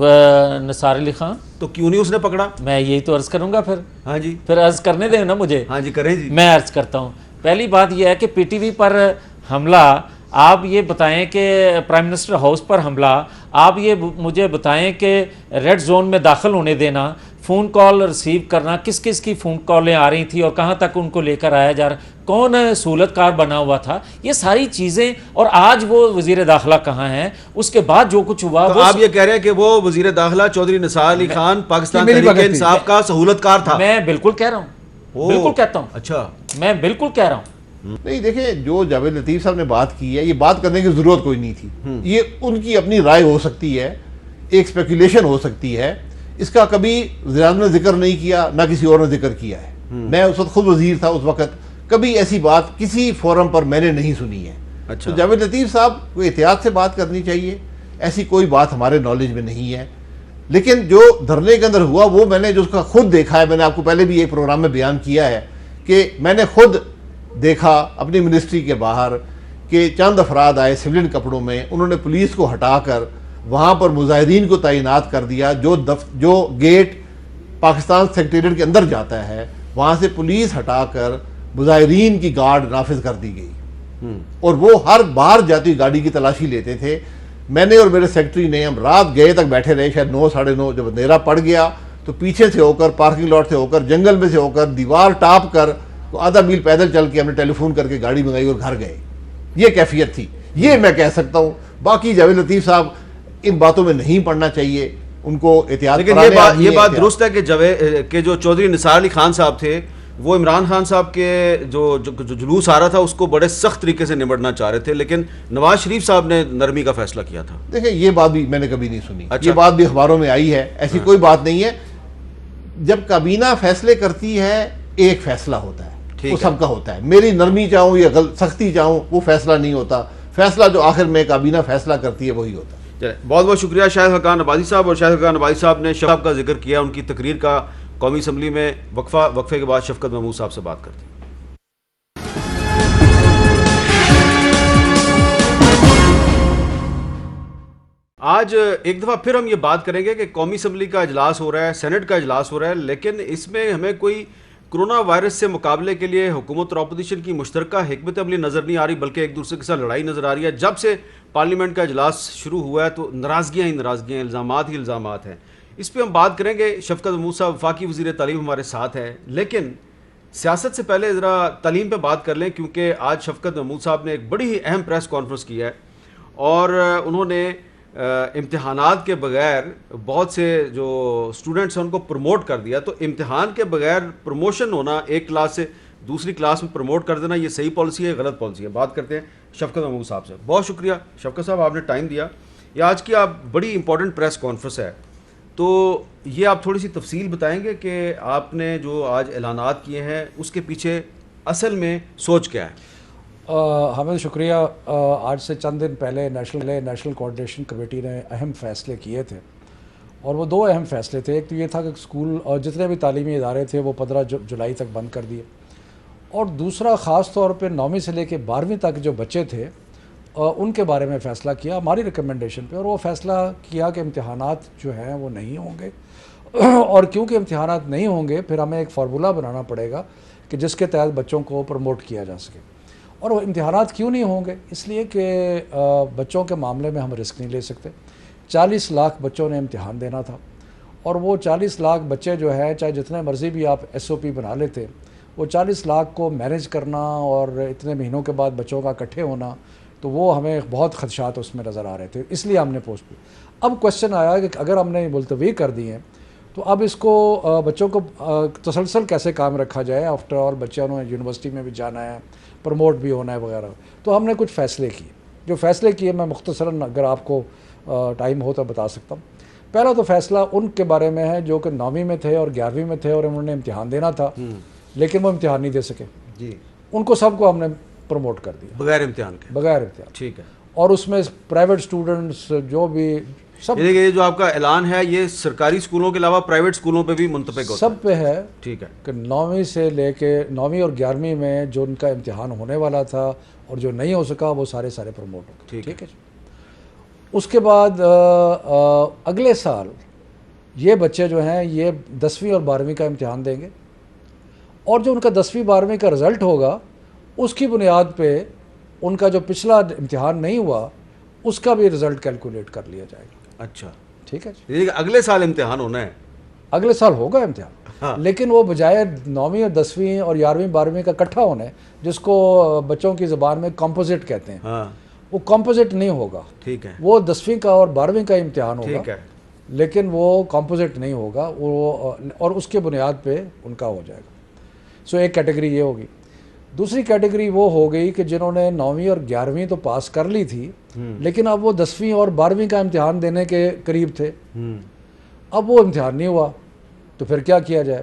نثار علی خان. تو کیوں نہیں اس نے پکڑا؟ میں یہی تو عرض کروں گا. ہاں جی, پھر عرض کرنے دیں نا مجھے. ہاں جی کریں جی. میں عرض کرتا ہوں. پہلی بات یہ ہے کہ پی ٹی وی پر حملہ, آپ یہ بتائیں کہ پرائم منسٹر ہاؤس پر حملہ, آپ یہ مجھے بتائیں کہ ریڈ زون میں داخل ہونے دینا, فون کال ریسیو کرنا, کس کس کی فون کالیں آ رہی تھیں اور کہاں تک ان کو لے کر آیا جا رہا, کون سہولت کار بنا ہوا تھا, یہ ساری چیزیں. اور آج وہ وزیر داخلہ کہاں ہیں؟ اس کے بعد جو کچھ ہوا, تو آپ یہ کہہ رہے ہیں کہ وہ وزیر داخلہ چودھری نثار علی خان پاکستان تحریک انصاف کا سہولت کار تھا؟ میں بالکل کہہ رہا ہوں, بالکل کہتا ہوں. اچھا, میں بالکل کہہ رہا ہوں. نہیں دیکھیں, جو جاوید لطیف صاحب نے بات کی ہے, یہ بات کرنے کی ضرورت کوئی نہیں تھی. یہ ان کی اپنی رائے ہو سکتی ہے, ایک اسپیکولیشن ہو سکتی ہے. اس کا کبھی وزیر اعظم نے ذکر نہیں کیا, نہ کسی اور نے ذکر کیا ہے. میں اس وقت خود وزیر تھا اس وقت, کبھی ایسی بات کسی فورم پر میں نے نہیں سنی ہے. اچھا, تو جاوید لطیف صاحب کو احتیاط سے بات کرنی چاہیے. ایسی کوئی بات ہمارے نالج میں نہیں ہے. لیکن جو دھرنے کے اندر ہوا وہ میں نے جو اس کا خود دیکھا ہے, میں نے آپ کو پہلے بھی ایک پروگرام میں بیان کیا ہے کہ میں نے خود دیکھا اپنی منسٹری کے باہر کہ چند افراد آئے سولین کپڑوں میں, انہوں نے پولیس کو ہٹا کر وہاں پر مظاہرین کو تعینات کر دیا. جو گیٹ پاکستان سیکریٹریٹ کے اندر جاتا ہے وہاں سے پولیس ہٹا کر مظاہرین کی گارڈ نافذ کر دی گئی, اور وہ ہر باہر جاتی گاڑی کی تلاشی لیتے تھے. میں نے اور میرے سیکرٹری نے, ہم رات گئے تک بیٹھے رہے, شاید 9 ساڑھے 9 جب اندھیرا پڑ گیا تو پیچھے سے ہو کر, پارکنگ لاٹ سے ہو کر, جنگل میں سے ہو کر, دیوار ٹاپ کر, تو آدھا میل پیدل چل کے ہم نے ٹیلی فون کر کے گاڑی منگائی اور گھر گئے. یہ کیفیت تھی, یہ میں کہہ سکتا ہوں. باقی جاوید لطیف صاحب ان باتوں میں نہیں پڑنا چاہیے, ان کو احتیاط. لیکن یہ بات درست ہے کہ جو چودھری نثار علی خان صاحب تھے وہ عمران خان صاحب کے جو جلوس آ رہا تھا اس کو بڑے سخت طریقے سے نمٹنا چاہ رہے تھے, لیکن نواز شریف صاحب نے نرمی کا فیصلہ کیا تھا. دیکھیں یہ بات بھی میں نے کبھی نہیں سنی. اچھا, یہ بات بھی اخباروں میں آئی ہے, ایسی کوئی بات نہیں ہے. جب کابینہ فیصلے کرتی ہے ایک فیصلہ ہوتا ہے, وہ سب کا ہوتا ہے. میری نرمی چاہوں یا سختی چاہوں وہ فیصلہ نہیں ہوتا. فیصلہ جو آخر میں کابینہ فیصلہ کرتی ہے وہی ہوتا ہے. بہت بہت شکریہ شاہد حقان عباسی صاحب. اور شاہد حقان عباسی صاحب نے شفقت کا ذکر کیا, ان کی تقریر کا قومی اسمبلی میں وقفے کے بعد شفقت محمود صاحب سے بات کرتے ہیں. آج ایک دفعہ پھر ہم یہ بات کریں گے کہ قومی اسمبلی کا اجلاس ہو رہا ہے, سینٹ کا اجلاس ہو رہا ہے, لیکن اس میں ہمیں کوئی کرونا وائرس سے مقابلے کے لیے حکومت اور اپوزیشن کی مشترکہ حکمت عملی نظر نہیں آ رہی, بلکہ ایک دوسرے کے ساتھ لڑائی نظر آ رہی ہے. جب سے پارلیمنٹ کا اجلاس شروع ہوا ہے تو ناراضگیاں ہی ناراضگیاں, الزامات ہی الزامات ہیں. اس پہ ہم بات کریں گے. شفقت محمود صاحب وفاقی وزیر تعلیم ہمارے ساتھ ہیں, لیکن سیاست سے پہلے ذرا تعلیم پہ بات کر لیں, کیونکہ آج شفقت محمود صاحب نے ایک بڑی ہی اہم پریس کانفرنس کی ہے اور انہوں نے امتحانات کے بغیر بہت سے جو اسٹوڈنٹس ہیں ان کو پروموٹ کر دیا. تو امتحان کے بغیر پروموشن ہونا, ایک کلاس سے دوسری کلاس میں پروموٹ کر دینا, یہ صحیح پالیسی ہے, غلط پالیسی ہے؟ بات کرتے ہیں شفقت محمود صاحب سے. بہت شکریہ شفقت صاحب, آپ نے ٹائم دیا. یہ آج کی آپ بڑی امپورٹنٹ پریس کانفرنس ہے, تو یہ آپ تھوڑی سی تفصیل بتائیں گے کہ آپ نے جو آج اعلانات کیے ہیں اس کے پیچھے اصل میں سوچ کیا ہے؟ حامد شکریہ. آج سے چند دن پہلے نیشنل کوآرڈینیشن کمیٹی نے اہم فیصلے کیے تھے, اور وہ 2 اہم فیصلے تھے. ایک تو یہ تھا کہ اسکول اور جتنے بھی تعلیمی ادارے تھے وہ 15 جولائی تک بند کر دیے, اور دوسرا خاص طور پہ 9ویں سے لے کے 12ویں تک جو بچے تھے ان کے بارے میں فیصلہ کیا ہماری ریکمنڈیشن پہ, اور وہ فیصلہ کیا کہ امتحانات جو ہیں وہ نہیں ہوں گے. اور کیونکہ امتحانات نہیں ہوں گے پھر ہمیں ایک فارمولہ بنانا پڑے گا کہ جس کے تحت بچوں کو پروموٹ کیا جا سکے. اور وہ امتحانات کیوں نہیں ہوں گے؟ اس لیے کہ بچوں کے معاملے میں ہم رسک نہیں لے سکتے. 40 لاکھ بچوں نے امتحان دینا تھا, اور وہ 40 لاکھ بچے جو ہے, چاہے جتنے مرضی بھی آپ SOP بنا لیتے, وہ 40 لاکھ کو مینیج کرنا اور اتنے مہینوں کے بعد بچوں کا اکٹھے ہونا, تو وہ ہمیں بہت خدشات اس میں نظر آ رہے تھے، اس لیے ہم نے پوسٹ کی۔ اب کوشچن آیا کہ اگر ہم نے ملتوی کر دی ہیں تو اب اس کو بچوں کو تسلسل کیسے کام رکھا جائے، آفٹر آل بچوں نے یونیورسٹی میں بھی جانا ہے، پروموٹ بھی ہونا ہے وغیرہ۔ تو ہم نے کچھ فیصلے کیے، جو فیصلے کیے میں مختصراً اگر آپ کو ٹائم ہو تو بتا سکتا ہوں۔ پہلا تو فیصلہ ان کے بارے میں ہے جو کہ 9ویں میں تھے اور 11ویں میں تھے اور انہوں نے امتحان دینا تھا لیکن وہ امتحان نہیں دے سکے، جی، ان کو سب کو ہم نے پروموٹ کر دیا بغیر امتحان کے، بغیر امتحان۔ ٹھیک ہے۔ اور اس میں پرائیویٹ اسٹوڈنٹس جو بھی سب یعنی کہ یہ جو آپ کا اعلان ہے یہ سرکاری اسکولوں کے علاوہ پرائیویٹ اسکولوں پہ بھی منطبق ہوتا ہے؟ سب پہ ہے، ٹھیک ہے، کہ 9ویں سے لے کے 9ویں اور 11ویں میں جو ان کا امتحان ہونے والا تھا اور جو نہیں ہو سکا وہ سارے پروموٹ ہو گئے۔ ٹھیک ہے جی۔ اس کے بعد اگلے سال یہ بچے جو ہیں یہ 10ویں اور 12ویں کا امتحان دیں گے، اور جو ان کا 10ویں 12ویں کا رزلٹ ہوگا اس کی بنیاد پہ ان کا جو پچھلا امتحان نہیں ہوا اس کا بھی رزلٹ کیلکولیٹ کر لیا جائے گا۔ اچھا، ٹھیک ہے جی۔ یعنی کہ اگلے سال امتحان ہونا ہے؟ اگلے سال ہوگا امتحان، لیکن وہ بجائے 9ویں اور 10ویں اور 11ویں 12ویں کا اکٹھا ہونا ہے، جس کو بچوں کی زبان میں کمپوزٹ کہتے ہیں، ہاں، وہ کمپوزٹ نہیں ہوگا۔ ٹھیک ہے، وہ 10ویں کا اور 12ویں کا امتحان ہوگا، ٹھیک ہے، لیکن وہ کمپوزٹ نہیں ہوگا، وہ اور اس کے بنیاد پہ ان کا ہو جائے گا۔ سو ایک کیٹیگری یہ ہوگی۔ دوسری کیٹیگری وہ ہو گئی کہ جنہوں نے 9ویں اور 11ویں تو پاس کر لی تھی لیکن اب وہ 10ویں اور 12ویں کا امتحان دینے کے قریب تھے، اب وہ امتحان نہیں ہوا تو پھر کیا کیا جائے؟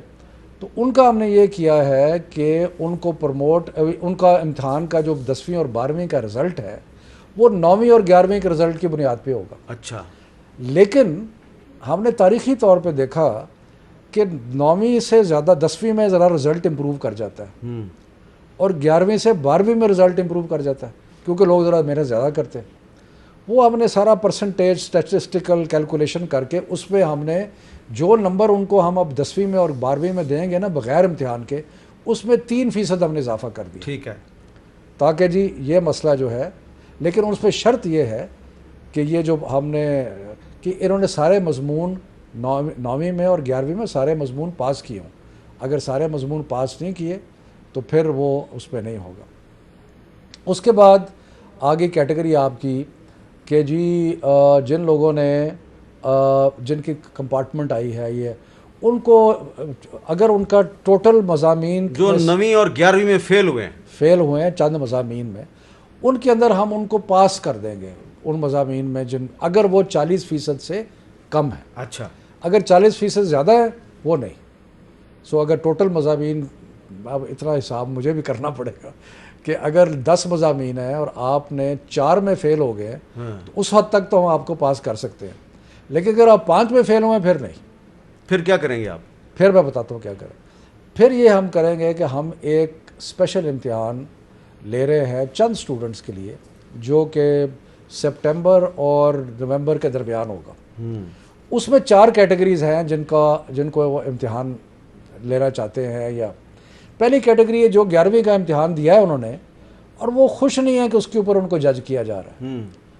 تو ان کا ہم نے یہ کیا ہے کہ ان کو پروموٹ، ان کا امتحان کا جو 10ویں اور 12ویں کا رزلٹ ہے وہ 9ویں اور 11ویں کے رزلٹ کی بنیاد پہ ہوگا۔ اچھا، لیکن ہم نے تاریخی طور پہ دیکھا کہ 9ویں سے زیادہ 10ویں میں ذرا رزلٹ امپروو کر جاتا ہے اور 11ویں سے 12ویں میں رزلٹ امپروو کر جاتا ہے، کیونکہ لوگ ذرا محنت زیادہ کرتے ہیں۔ وہ ہم نے سارا پرسنٹیج اسٹیٹسٹیکل کیلکولیشن کر کے اس پہ ہم نے جو نمبر ان کو ہم اب 10ویں میں اور 12ویں میں دیں گے نا بغیر امتحان کے، اس میں 3% ہم نے اضافہ کر دیا، ٹھیک ہے، تاکہ جی یہ مسئلہ جو ہے، لیکن اس پہ شرط یہ ہے کہ یہ جو ہم نے کہ انہوں نے سارے مضمون 9ویں میں اور 11ویں میں سارے مضمون پاس کیے ہوں۔ اگر سارے مضمون پاس نہیں کیے تو پھر وہ اس پہ نہیں ہوگا۔ اس کے بعد آگے کیٹیگری آپ کی کہ جی جن لوگوں نے جن کی کمپارٹمنٹ آئی ہے یہ، ان کو اگر ان کا ٹوٹل مضامین جو 9ویں اور 11ویں میں فیل ہوئے ہیں چند مضامین میں، ان کے اندر ہم ان کو پاس کر دیں گے ان مضامین میں جن اگر وہ 40% سے کم ہے۔ اچھا، اگر 40% زیادہ ہے وہ نہیں۔ سو اگر ٹوٹل مضامین، اب اتنا حساب مجھے بھی کرنا پڑے گا کہ اگر 10 مضامین ہیں اور آپ نے 4 میں فیل ہو گئے تو اس حد تک تو ہم آپ کو پاس کر سکتے ہیں، لیکن اگر آپ 5 میں فیل ہوئے پھر نہیں۔ پھر کیا کریں گے آپ؟ پھر میں بتاتا ہوں کیا کریں۔ پھر یہ ہم کریں گے کہ ہم ایک اسپیشل امتحان لے رہے ہیں چند اسٹوڈنٹس کے لیے جو کہ سپٹمبر اور نومبر کے درمیان ہوگا۔ اس میں 4 کیٹیگریز ہیں جن کو وہ امتحان لینا چاہتے ہیں۔ یا پہلی کیٹیگری ہے جو 11ویں کا امتحان دیا ہے انہوں نے اور وہ خوش نہیں ہے کہ اس کے اوپر ان کو جج کیا جا رہا ہے۔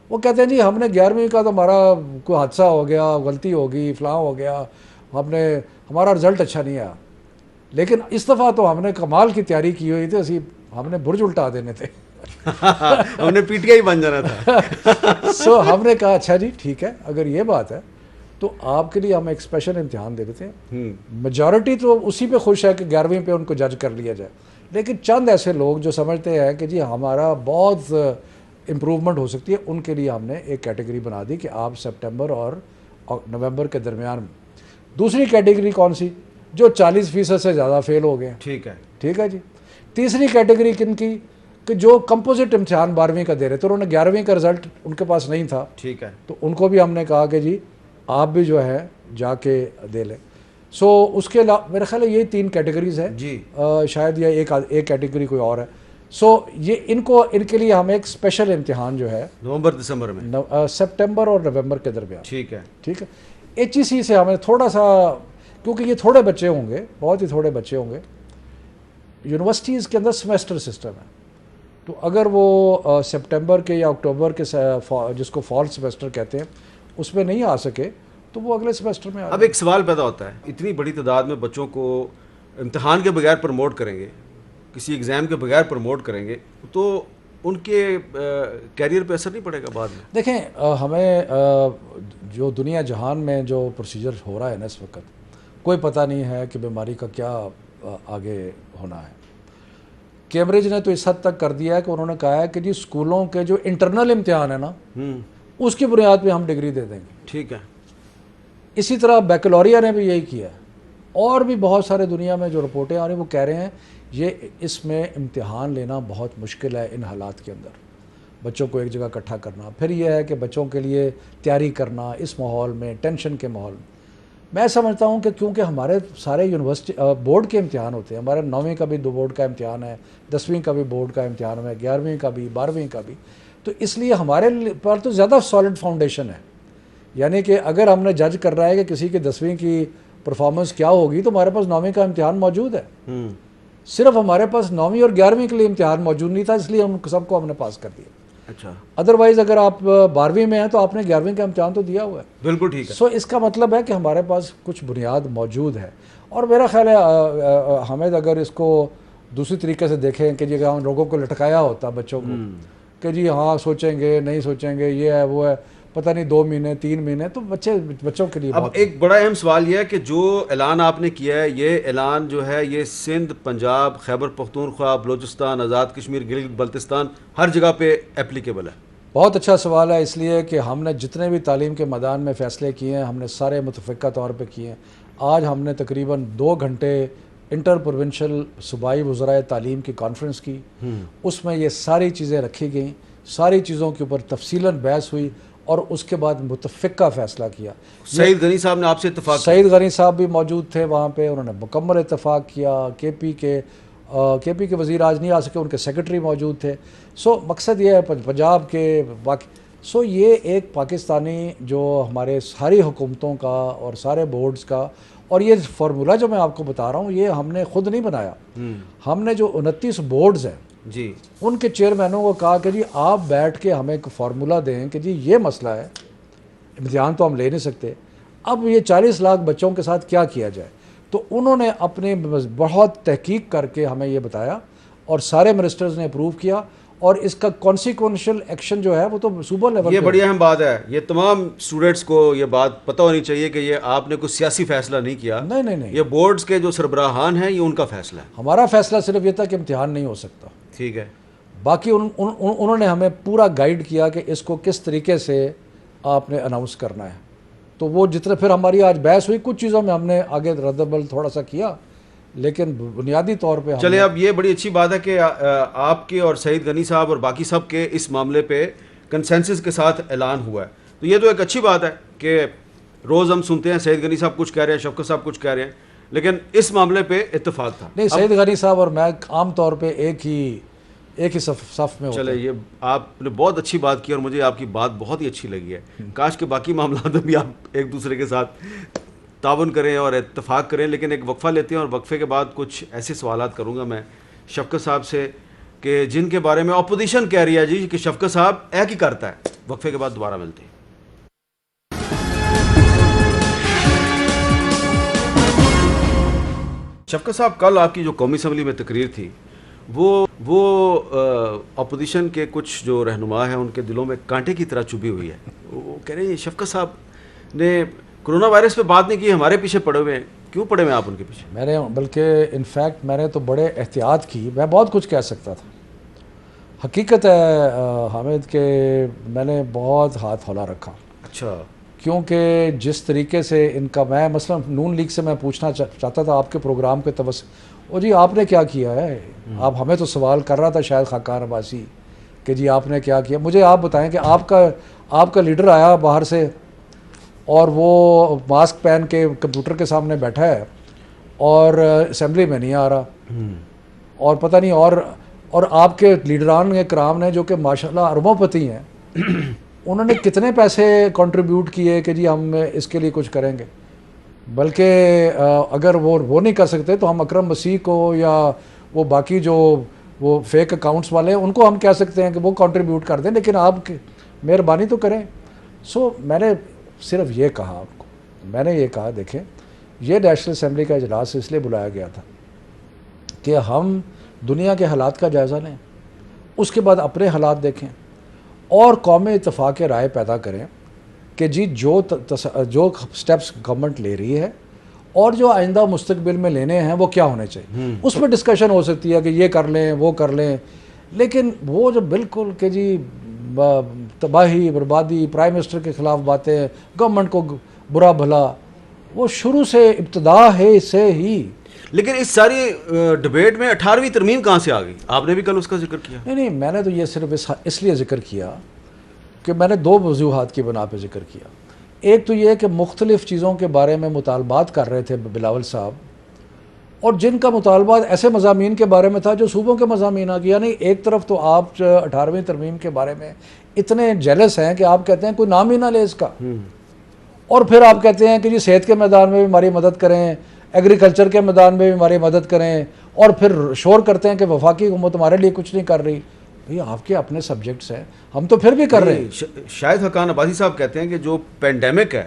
وہ کہتے ہیں جی ہم نے 11ویں کا تو ہمارا کوئی حادثہ ہو گیا، غلطی ہوگی، فلاں ہو گیا، ہمارا رزلٹ اچھا نہیں آیا، لیکن اس دفعہ تو ہم نے کمال کی تیاری کی ہوئی تھی، ہم نے برج الٹا دینے تھے، ہم نے PTI بن جانا تھا۔ سو ہم نے کہا اچھا جی ٹھیک ہے، اگر یہ بات ہے تو آپ کے لیے ہم ایک اسپیشل امتحان دے دیتے ہیں۔ میجورٹی تو اسی پہ خوش ہے کہ 11ویں پہ ان کو جج کر لیا جائے، لیکن چند ایسے لوگ جو سمجھتے ہیں کہ جی ہمارا بہت امپروومنٹ ہو سکتی ہے، ان کے لیے ہم نے ایک کیٹیگری بنا دی کہ آپ سپٹمبر اور نومبر کے درمیان میں۔ دوسری کیٹیگری کون سی؟ جو 40% سے زیادہ فیل ہو گئے۔ ٹھیک ہے، ٹھیک ہے جی۔ تیسری کیٹیگری کن کی؟ کہ جو کمپوزٹ امتحان 12ویں کا دے رہے تھے، انہوں نے 11ویں کا رزلٹ ان کے پاس نہیں تھا، ٹھیک ہے، تو ان کو بھی ہم نے کہا کہ جی آپ بھی جو ہے جا کے دے لیں۔ سو اس کے علاوہ میرا خیال ہے یہ 3 کیٹیگریز ہیں جی، شاید یہ ایک کیٹیگری کوئی اور ہے۔ سو یہ ان کے لیے ہم ایک اسپیشل امتحان جو ہے نومبر دسمبر میں، سپٹمبر اور نومبر کے درمیان، ٹھیک ہے، ٹھیک ہے۔ HEC سے ہمیں تھوڑا سا، کیونکہ یہ تھوڑے بچے ہوں گے، بہت ہی تھوڑے بچے ہوں گے، یونیورسٹیز کے اندر سیمیسٹر سسٹم ہے، تو اگر وہ سپٹمبر کے یا اکتوبر کے جس کو فال سیمیسٹر کہتے ہیں اس میں نہیں آ سکے تو وہ اگلے سیمیسٹر میں اب ایک سوال پیدا ہوتا ہے، اتنی بڑی تعداد میں بچوں کو امتحان کے بغیر پروموٹ کریں گے، کسی ایگزام کے بغیر پروموٹ کریں گے، تو ان کے کیریئر پہ اثر نہیں پڑے گا بعد میں؟ دیکھیں ہمیں جو دنیا جہان میں جو پروسیجر ہو رہا ہے نا اس وقت، کوئی پتہ نہیں ہے کہ بیماری کا کیا آگے ہونا ہے. کیمبرج نے تو اس حد تک کر دیا ہے کہ انہوں نے کہا ہے کہ جی اسکولوں کے جو انٹرنل امتحان ہے نا اس کی بنیاد پہ ہم ڈگری دے دیں گے. ٹھیک ہے. اسی طرح بیکلوریا نے بھی یہی کیا ہے، اور بھی بہت سارے دنیا میں جو رپورٹیں آ رہی ہیں وہ کہہ رہے ہیں یہ اس میں امتحان لینا بہت مشکل ہے ان حالات کے اندر، بچوں کو ایک جگہ اکٹھا کرنا. پھر یہ ہے کہ بچوں کے لیے تیاری کرنا اس ماحول میں، ٹینشن کے ماحول میں. میں سمجھتا ہوں کہ کیونکہ ہمارے سارے یونیورسٹی بورڈ کے امتحان ہوتے ہیں، ہمارے 9ویں کا بھی بورڈ کا امتحان ہے، 10ویں کا بھی بورڈ کا امتحان ہے، 11ویں کا بھی، 12ویں کا بھی، تو اس لیے ہمارے پر تو زیادہ سالڈ فاؤنڈیشن ہے. یعنی کہ اگر ہم نے جج کر رہا ہے کہ کسی کی 10ویں کی پرفارمنس کیا ہوگی تو ہمارے پاس 9ویں کا امتحان موجود ہے. صرف ہمارے پاس 9ویں اور 11ویں کے لیے امتحان موجود نہیں تھا، اس لیے ہم سب کو ہم نے پاس کر دیا. اچھا. ادروائز اگر آپ 12ویں میں ہیں تو آپ نے 11ویں کا امتحان تو دیا ہوا ہے. بالکل ٹھیک ہے. سو اس کا مطلب ہے کہ ہمارے پاس کچھ بنیاد موجود ہے. اور میرا خیال ہے حامد اگر اس کو دوسری طریقے سے دیکھیں کہ جی ہم لوگوں کو لٹکایا ہوتا بچوں کو کہ جی ہاں سوچیں گے نہیں سوچیں گے یہ ہے وہ ہے، پتہ نہیں 2 مہینے 3 مہینے، تو بچوں کے لیے اب ایک بڑا اہم سوال یہ ہے کہ جو اعلان آپ نے کیا ہے، یہ اعلان جو ہے یہ سندھ، پنجاب، خیبر پختونخوا، بلوچستان، آزاد کشمیر، گلگت بلتستان ہر جگہ پہ اپلیکیبل ہے. بہت اچھا سوال ہے، اس لیے کہ ہم نے جتنے بھی تعلیم کے میدان میں فیصلے کیے ہیں ہم نے سارے متفقہ طور پہ کیے ہیں. آج ہم نے تقریباً 2 گھنٹے انٹر پروونشل صوبائی وزرائے تعلیم کی کانفرنس کی، اس میں یہ ساری چیزیں رکھی گئیں، ساری چیزوں کے اوپر تفصیلاً بحث ہوئی اور اس کے بعد متفقہ فیصلہ کیا. سعید غنی صاحب نے آپ سے اتفاق سعید غنی صاحب بھی موجود تھے وہاں پہ، انہوں نے مکمل اتفاق کیا. کے پی کے وزیر آج نہیں آ سکے، ان کے سیکرٹری موجود تھے. سو مقصد یہ ہے پنجاب کے باقی سو یہ ایک پاکستانی جو ہمارے ساری حکومتوں کا اور سارے بورڈز کا، اور یہ فارمولہ جو میں آپ کو بتا رہا ہوں یہ ہم نے خود نہیں بنایا. ہم نے جو 29 بورڈز ہیں جی ان کے چیئرمینوں کو کہا کہ جی آپ بیٹھ کے ہمیں ایک فارمولہ دیں کہ جی یہ مسئلہ ہے، امتحان تو ہم لے نہیں سکتے، اب یہ 40 لاکھ بچوں کے ساتھ کیا کیا جائے. تو انہوں نے اپنے بہت تحقیق کر کے ہمیں یہ بتایا اور سارے منسٹرز نے اپروو کیا، اور اس کا کانسیکوینشل ایکشن جو ہے وہ تو صوبہ لیول یہ بڑی اہم بات ہے. یہ تمام اسٹوڈنٹس کو یہ بات پتہ ہونی چاہیے کہ یہ آپ نے کوئی سیاسی فیصلہ نہیں کیا. نہیں یہ بورڈز کے جو سربراہان ہیں یہ ان کا فیصلہ ہے. ہمارا فیصلہ صرف یہ تھا کہ امتحان نہیں ہو سکتا. ٹھیک ہے. باقی انہوں نے ہمیں پورا گائیڈ کیا کہ اس کو کس طریقے سے آپ نے اناؤنس کرنا ہے. تو وہ جتنے پھر ہماری آج بحث ہوئی، کچھ چیزوں میں ہم نے آگے ردعمل تھوڑا سا کیا، لیکن بنیادی طور پہ چلے. اب یہ بڑی اچھی بات ہے کہ آپ کے اور سعید غنی صاحب اور باقی سب کے اس معاملے پہ کنسنسس کے ساتھ اعلان ہوا ہے. تو یہ تو ایک اچھی بات ہے کہ روز ہم سنتے ہیں سعید غنی صاحب کچھ کہہ رہے ہیں، شفقت صاحب کچھ کہہ رہے ہیں، لیکن اس معاملے پہ اتفاق تھا. نہیں، سعید غنی صاحب اور میں عام طور پہ ایک ہی صف میں ہوتے ہیں. چلے یہ آپ نے بہت اچھی بات کی اور مجھے آپ کی بات بہت ہی اچھی لگی ہے. کاش کہ باقی معاملات میں بھی آپ ایک دوسرے کے ساتھ تعاون کریں اور اتفاق کریں. لیکن ایک وقفہ لیتے ہیں اور وقفے کے بعد کچھ ایسے سوالات کروں گا میں شفقت صاحب سے کہ جن کے بارے میں اپوزیشن کہہ رہی ہے جی کہ شفقت صاحب ایک ہی کرتا ہے. وقفے کے بعد دوبارہ ملتے ہیں. شفقت صاحب، کل آپ کی جو قومی اسمبلی میں تقریر تھی وہ اپوزیشن کے کچھ جو رہنما ہیں ان کے دلوں میں کانٹے کی طرح چبھی ہوئی ہے. وہ کہہ رہے ہیں شفقت صاحب نے کرونا وائرس پہ بات نہیں کی، ہمارے پیچھے پڑے ہوئے ہیں. کیوں پڑے ہوئے آپ ان کے پیچھے؟ میں نے بلکہ انفیکٹ میں نے تو بڑے احتیاط کی. میں بہت کچھ کہہ سکتا تھا. حقیقت ہے حامد کہ میں نے بہت ہاتھ ہلا رکھا. اچھا. کیونکہ جس طریقے سے ان کا، میں مثلا نون لیگ سے میں پوچھنا چاہتا تھا آپ کے پروگرام کے او جی آپ نے کیا کیا ہے. آپ ہمیں تو سوال کر رہا تھا شاید خاقان عباسی کہ جی آپ نے کیا کیا. مجھے آپ بتائیں کہ آپ کا لیڈر آیا باہر سے اور وہ ماسک پہن کے کمپیوٹر کے سامنے بیٹھا ہے اور اسمبلی میں نہیں آ رہا، اور پتہ نہیں اور آپ کے لیڈران کرام نے جو کہ ماشاءاللہ اربوں پتی ہیں انہوں نے کتنے پیسے کنٹریبیوٹ کیے کہ جی ہم اس کے لیے کچھ کریں گے. بلکہ اگر وہ نہیں کر سکتے تو ہم اکرم مسیح کو یا وہ باقی جو وہ فیک اکاؤنٹس والے ہیں ان کو ہم کہہ سکتے ہیں کہ وہ کنٹریبیوٹ کر دیں، لیکن آپ مہربانی تو کریں. سو میں نے صرف یہ کہا آپ کو، میں نے یہ کہا دیکھیں یہ نیشنل اسمبلی کا اجلاس اس لیے بلایا گیا تھا کہ ہم دنیا کے حالات کا جائزہ لیں اس کے بعد اپنے حالات دیکھیں اور قومی اتفاق رائے پیدا کریں کہ جی جو سٹیپس گورنمنٹ لے رہی ہے اور جو آئندہ مستقبل میں لینے ہیں وہ کیا ہونے چاہیے. اس میں ڈسکشن ہو سکتی ہے کہ یہ کر لیں وہ کر لیں, لیکن وہ جو بالکل کہ جی تباہی بربادی, پرائم منسٹر کے خلاف باتیں, گورنمنٹ کو برا بھلا, وہ شروع سے ابتدا ہے سے ہی. لیکن اس ساری ڈبیٹ میں 18ویں ترمیم کہاں سے آ گئی؟ آپ نے بھی کل اس کا ذکر کیا. نہیں, میں نے تو یہ صرف اس لیے ذکر کیا کہ میں نے 2 وجوہات کی بنا پہ ذکر کیا. ایک تو یہ کہ مختلف چیزوں کے بارے میں مطالبات کر رہے تھے بلاول صاحب, اور جن کا مطالبات ایسے مضامین کے بارے میں تھا جو صوبوں کے مضامین آ گیا. یعنی ایک طرف تو آپ 18ویں ترمیم کے بارے میں اتنے جیلس ہیں کہ آپ کہتے ہیں کوئی نام ہی نہ لے اس کا, اور پھر آپ کہتے ہیں کہ جی صحت کے میدان میں بھی ہماری مدد کریں, ایگریکلچر کے میدان میں بھی ہماری مدد کریں, اور پھر شور کرتے ہیں کہ وفاقی حکومت ہمارے لیے کچھ نہیں کر رہی. بھئی آپ کے اپنے سبجیکٹس ہیں, ہم تو پھر بھی کر رہے ہیں. شاہد حقان عباسی صاحب کہتے ہیں کہ جو پینڈیمک ہے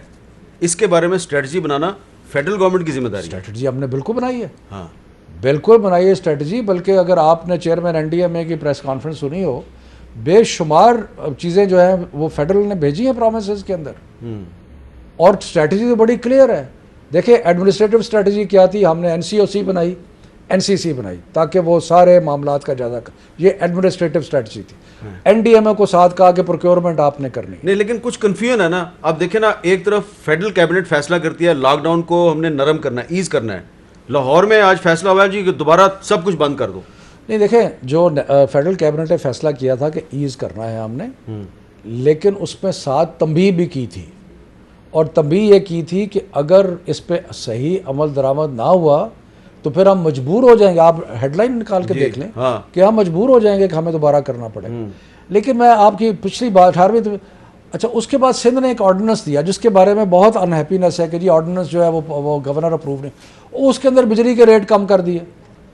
اس کے بارے میں اسٹریٹجی بنانا فیڈرل گورنمنٹ کی ذمہ داری ہے. اسٹریٹجی ہم نے بالکل بنائی ہے, ہاں بالکل بنائی ہے اسٹریٹجی. بلکہ اگر آپ نے چیئرمین NDMA کی پریس کانفرنس سنی ہو, بے شمار چیزیں جو ہیں وہ فیڈرل نے بھیجی ہیں پرومسز کے اندر, اور اسٹریٹجی تو بڑی کلیئر ہے. دیکھیں ایڈمنسٹریٹو اسٹریٹجی کیا تھی, ہم نے NCOC بنائی, NCC بنائی تاکہ وہ سارے معاملات کا جائزہ یہ ایڈمنسٹریٹو اسٹریٹجی تھی. NDMA کو ساتھ کہا کہ پروکیورمنٹ آپ نے کرنی. نہیں, لیکن کچھ کنفیوژن ہے نا. آپ دیکھیں نا, ایک طرف فیڈرل کیبنٹ فیصلہ کرتی ہے لاک ڈاؤن کو ہم نے نرم کرنا ہے, ایز کرنا ہے. لاہور میں آج فیصلہ ہوا ہے جی کہ دوبارہ سب کچھ بند کر دو. نہیں دیکھیں, جو فیڈرل کیبنٹ نے فیصلہ کیا تھا کہ ایز کرنا ہے ہم نے, لیکن اس میں ساتھ تنبیہ بھی کی تھی, اور تنبیہ یہ کی تھی کہ اگر اس پہ صحیح عمل درآمد نہ ہوا تو پھر ہم مجبور ہو جائیں گے. آپ ہیڈ لائن نکال کے دیکھ لیں کہ ہم مجبور ہو جائیں گے کہ ہمیں دوبارہ کرنا پڑے. لیکن میں آپ کی پچھلی بات 18ویں اچھا, اس کے بعد سندھ نے ایک آرڈیننس دیا جس کے بارے میں بہت انہیپینس ہے کہ جی آرڈیننس جو ہے وہ گورنر اپروو نہیں. اس کے اندر بجلی کے ریٹ کم کر دیے,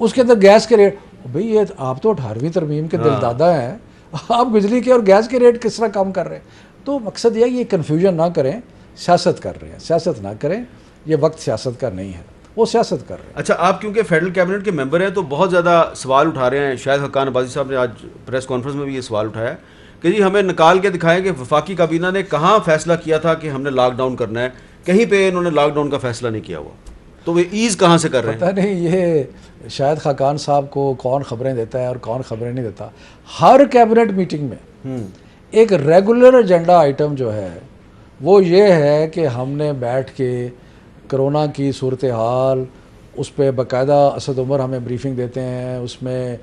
اس کے اندر گیس کے ریٹ. بھئی یہ آپ تو 18ویں ترمیم کے دل دادا ہیں, آپ بجلی کے اور گیس کے ریٹ کس طرح کم کر رہے ہیں. تو مقصد یہ ہے کہ یہ کنفیوژن نہ کریں, سیاست کر رہے ہیں, سیاست نہ کریں. یہ وقت سیاست کا نہیں ہے, وہ سیاست کر رہے ہیں. اچھا, آپ کیونکہ فیڈرل کیبنٹ کے ممبر ہیں تو بہت زیادہ سوال اٹھا رہے ہیں. شاہد حقان عباسی صاحب نے آج پریس کانفرنس میں بھی یہ سوال اٹھایا کہ جی ہمیں نکال کے دکھائیں کہ وفاقی کابینہ نے کہاں فیصلہ کیا تھا کہ ہم نے لاک ڈاؤن کرنا ہے, کہیں پہ انہوں نے لاک ڈاؤن کا فیصلہ نہیں کیا ہوا. تو وہ ایز کہاں سے کر رہے ہیں؟ پتہ نہیں یہ شاہد خاقان صاحب کو کون خبریں دیتا ہے اور کون خبریں نہیں دیتا. ہر کیبنٹ میٹنگ میں ایک ریگولر ایجنڈا آئٹم جو ہے وہ یہ ہے کہ ہم نے بیٹھ کے کرونا کی صورتحال اس پہ باقاعدہ اسد عمر ہمیں بریفنگ دیتے ہیں, اس میں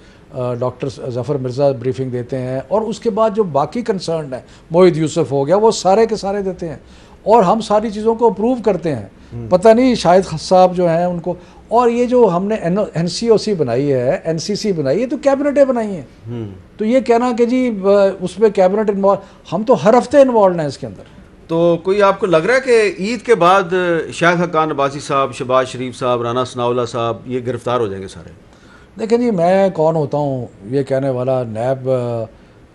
ڈاکٹر ظفر مرزا بریفنگ دیتے ہیں, اور اس کے بعد جو باقی کنسرنڈ ہیں, موحد یوسف ہو گیا, وہ سارے کے سارے دیتے ہیں, اور ہم ساری چیزوں کو اپروو کرتے ہیں. پتہ نہیں شاہد صاحب جو ہیں ان کو. اور یہ جو ہم نے NCOC بنائی ہے, NCC بنائی ہے, تو کیبنٹیں بنائی ہیں. تو یہ کہنا کہ جی اس میں کیبنٹ انوالو, ہم تو ہر ہفتے انوالوڈ ہیں اس کے اندر. تو کوئی آپ کو لگ رہا ہے کہ عید کے بعد شاہد حقان عباسی صاحب, شہباز شریف صاحب, رانا ثناءاللہ صاحب یہ گرفتار ہو جائیں گے سارے؟ دیکھیں جی, میں کون ہوتا ہوں یہ کہنے والا. نیب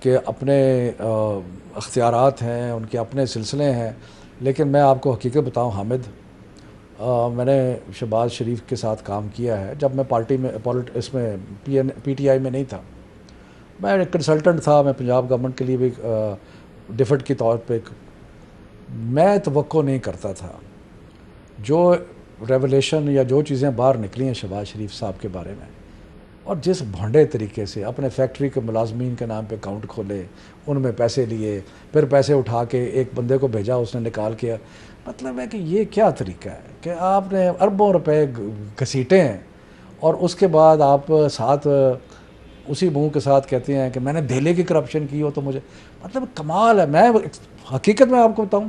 کے اپنے اختیارات ہیں, ان کے اپنے سلسلے ہیں, لیکن میں آپ کو حقیقت بتاؤں حامد, میں نے شہباز شریف کے ساتھ کام کیا ہے جب میں پارٹی میں اس میں PTI میں نہیں تھا. میں ایک کنسلٹنٹ تھا, میں پنجاب گورنمنٹ کے لیے بھی ڈفٹ کے طور پہ. میں توقع نہیں کرتا تھا جو ریولیشن یا جو چیزیں باہر نکلی ہیں شہباز شریف صاحب کے بارے میں, اور جس بھانڈے طریقے سے اپنے فیکٹری کے ملازمین کے نام پہ اکاؤنٹ کھولے, ان میں پیسے لیے, پھر پیسے اٹھا کے ایک بندے کو بھیجا, اس نے نکال کے. مطلب ہے کہ یہ کیا طریقہ ہے کہ آپ نے اربوں روپے گھسیٹے ہیں اور اس کے بعد آپ ساتھ اسی منہ کے ساتھ کہتے ہیں کہ میں نے دہلی کی کرپشن کی ہو. تو مجھے مطلب کمال ہے. میں حقیقت میں آپ کو بتاؤں,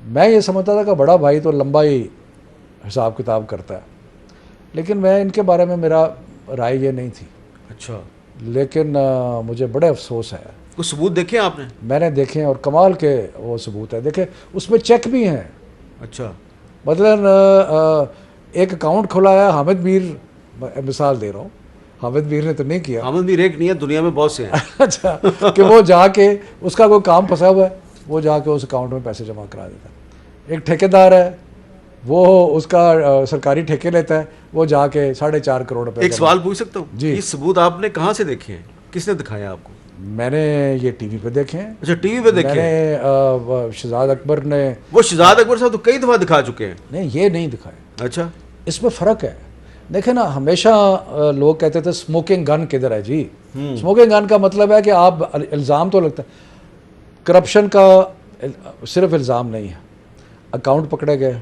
میں یہ سمجھتا تھا کہ بڑا بھائی تو لمبا ہی حساب کتاب کرتا ہے, لیکن میں ان کے بارے میں میرا رائے یہ نہیں تھی. اچھا, لیکن مجھے بڑے افسوس ہے. کچھ ثبوت دیکھے آپ نے؟ میں نے دیکھے ہیں, اور کمال کے وہ ثبوت ہے. دیکھیں اس میں چیک بھی ہیں. اچھا, مثلاً ایک اکاؤنٹ کھلایا حامد میر, مثال دے رہا ہوں, حامد میر نے تو نہیں کیا. حامد میر ایک نہیں ہے, دنیا میں بہت سے ہیں. اچھا, کہ وہ جا کے اس کا کوئی کام پھنسا ہوا ہے, وہ جا کے اس اکاؤنٹ میں پیسے جمع کرا دیتا ہے. ایک ٹھیکیدار ہے, وہ اس کا سرکاری ٹھیکے لیتا ہے, وہ جا کے 4.5 کروڑ روپے. ایک سوال پوچھ سکتا ہوں؟ جی. یہ ثبوت آپ نے کہاں سے دیکھے ہیں کس نے دکھایا آپ کو؟ میں نے یہ ٹی وی پہ دیکھے ہیں. اچھا ٹی وی پہ دیکھے؟ میں نے شہزاد اکبر نے. وہ شہزاد اکبر صاحب تو کئی دفعہ دکھا چکے ہیں. نہیں یہ نہیں دکھایا. اچھا اس میں فرق ہے. دیکھیں نا ہمیشہ لوگ کہتے تھے اسموکنگ گن کدھر ہے جی. اسموکنگ گن کا مطلب ہے کہ آپ الزام تو لگتا ہے. کرپشن کا صرف الزام نہیں ہے. اکاؤنٹ پکڑے گئے,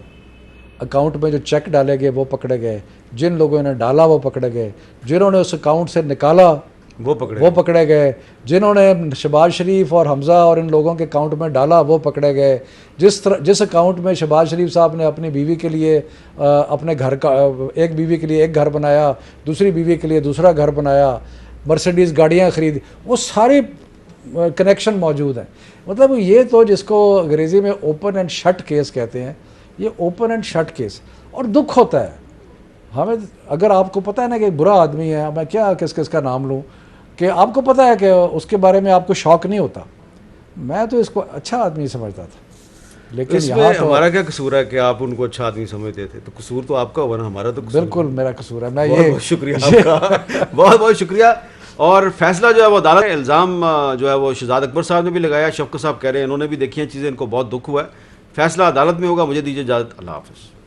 اکاؤنٹ میں جو چیک ڈالے گئے وہ پکڑے گئے, جن لوگوں نے ڈالا وہ پکڑے گئے, جنہوں نے اس اکاؤنٹ سے نکالا وہ پکڑے گئے, جنہوں نے شہباز شریف اور حمزہ اور ان لوگوں کے اکاؤنٹ میں ڈالا وہ پکڑے گئے. جس اکاؤنٹ میں شہباز شریف صاحب نے اپنی بیوی کے لیے اپنے گھر کا, ایک بیوی کے لیے ایک گھر بنایا, دوسری بیوی کے لیے دوسرا گھر بنایا, مرسیڈیز گاڑیاں خرید, وہ سارے کنیکشن موجود ہیں. مطلب یہ تو جس کو انگریزی میں اوپن اینڈ شٹ کیس کہتے ہیں, یہ اوپن اینڈ شٹ کیس. اور دکھ ہوتا ہے ہمیں, اگر آپ کو پتہ ہے نا کہ برا آدمی ہے, میں کیا کس کا نام لوں, کہ آپ کو پتہ ہے کہ اس کے بارے میں آپ کو شوق نہیں ہوتا. میں تو اس کو اچھا آدمی سمجھتا تھا, لیکن اس میں ہمارا کیا قصور ہے کہ آپ ان کو اچھا آدمی سمجھتے تھے؟ تو قصور تو آپ کا ہوا نا, ہمارا تو بالکل میرا قصور ہے. میں بہت شکریہ آپ کا, بہت بہت شکریہ. اور فیصلہ جو ہے وہ عدالت, الزام جو ہے وہ شہزاد اکبر صاحب نے بھی لگایا, شفقت صاحب کہہ رہے ہیں انہوں نے بھی دیکھی ہیں چیزیں, ان کو بہت دکھ ہوا ہے. فیصلہ عدالت میں ہوگا. مجھے دیجیے اجازت, اللہ حافظ.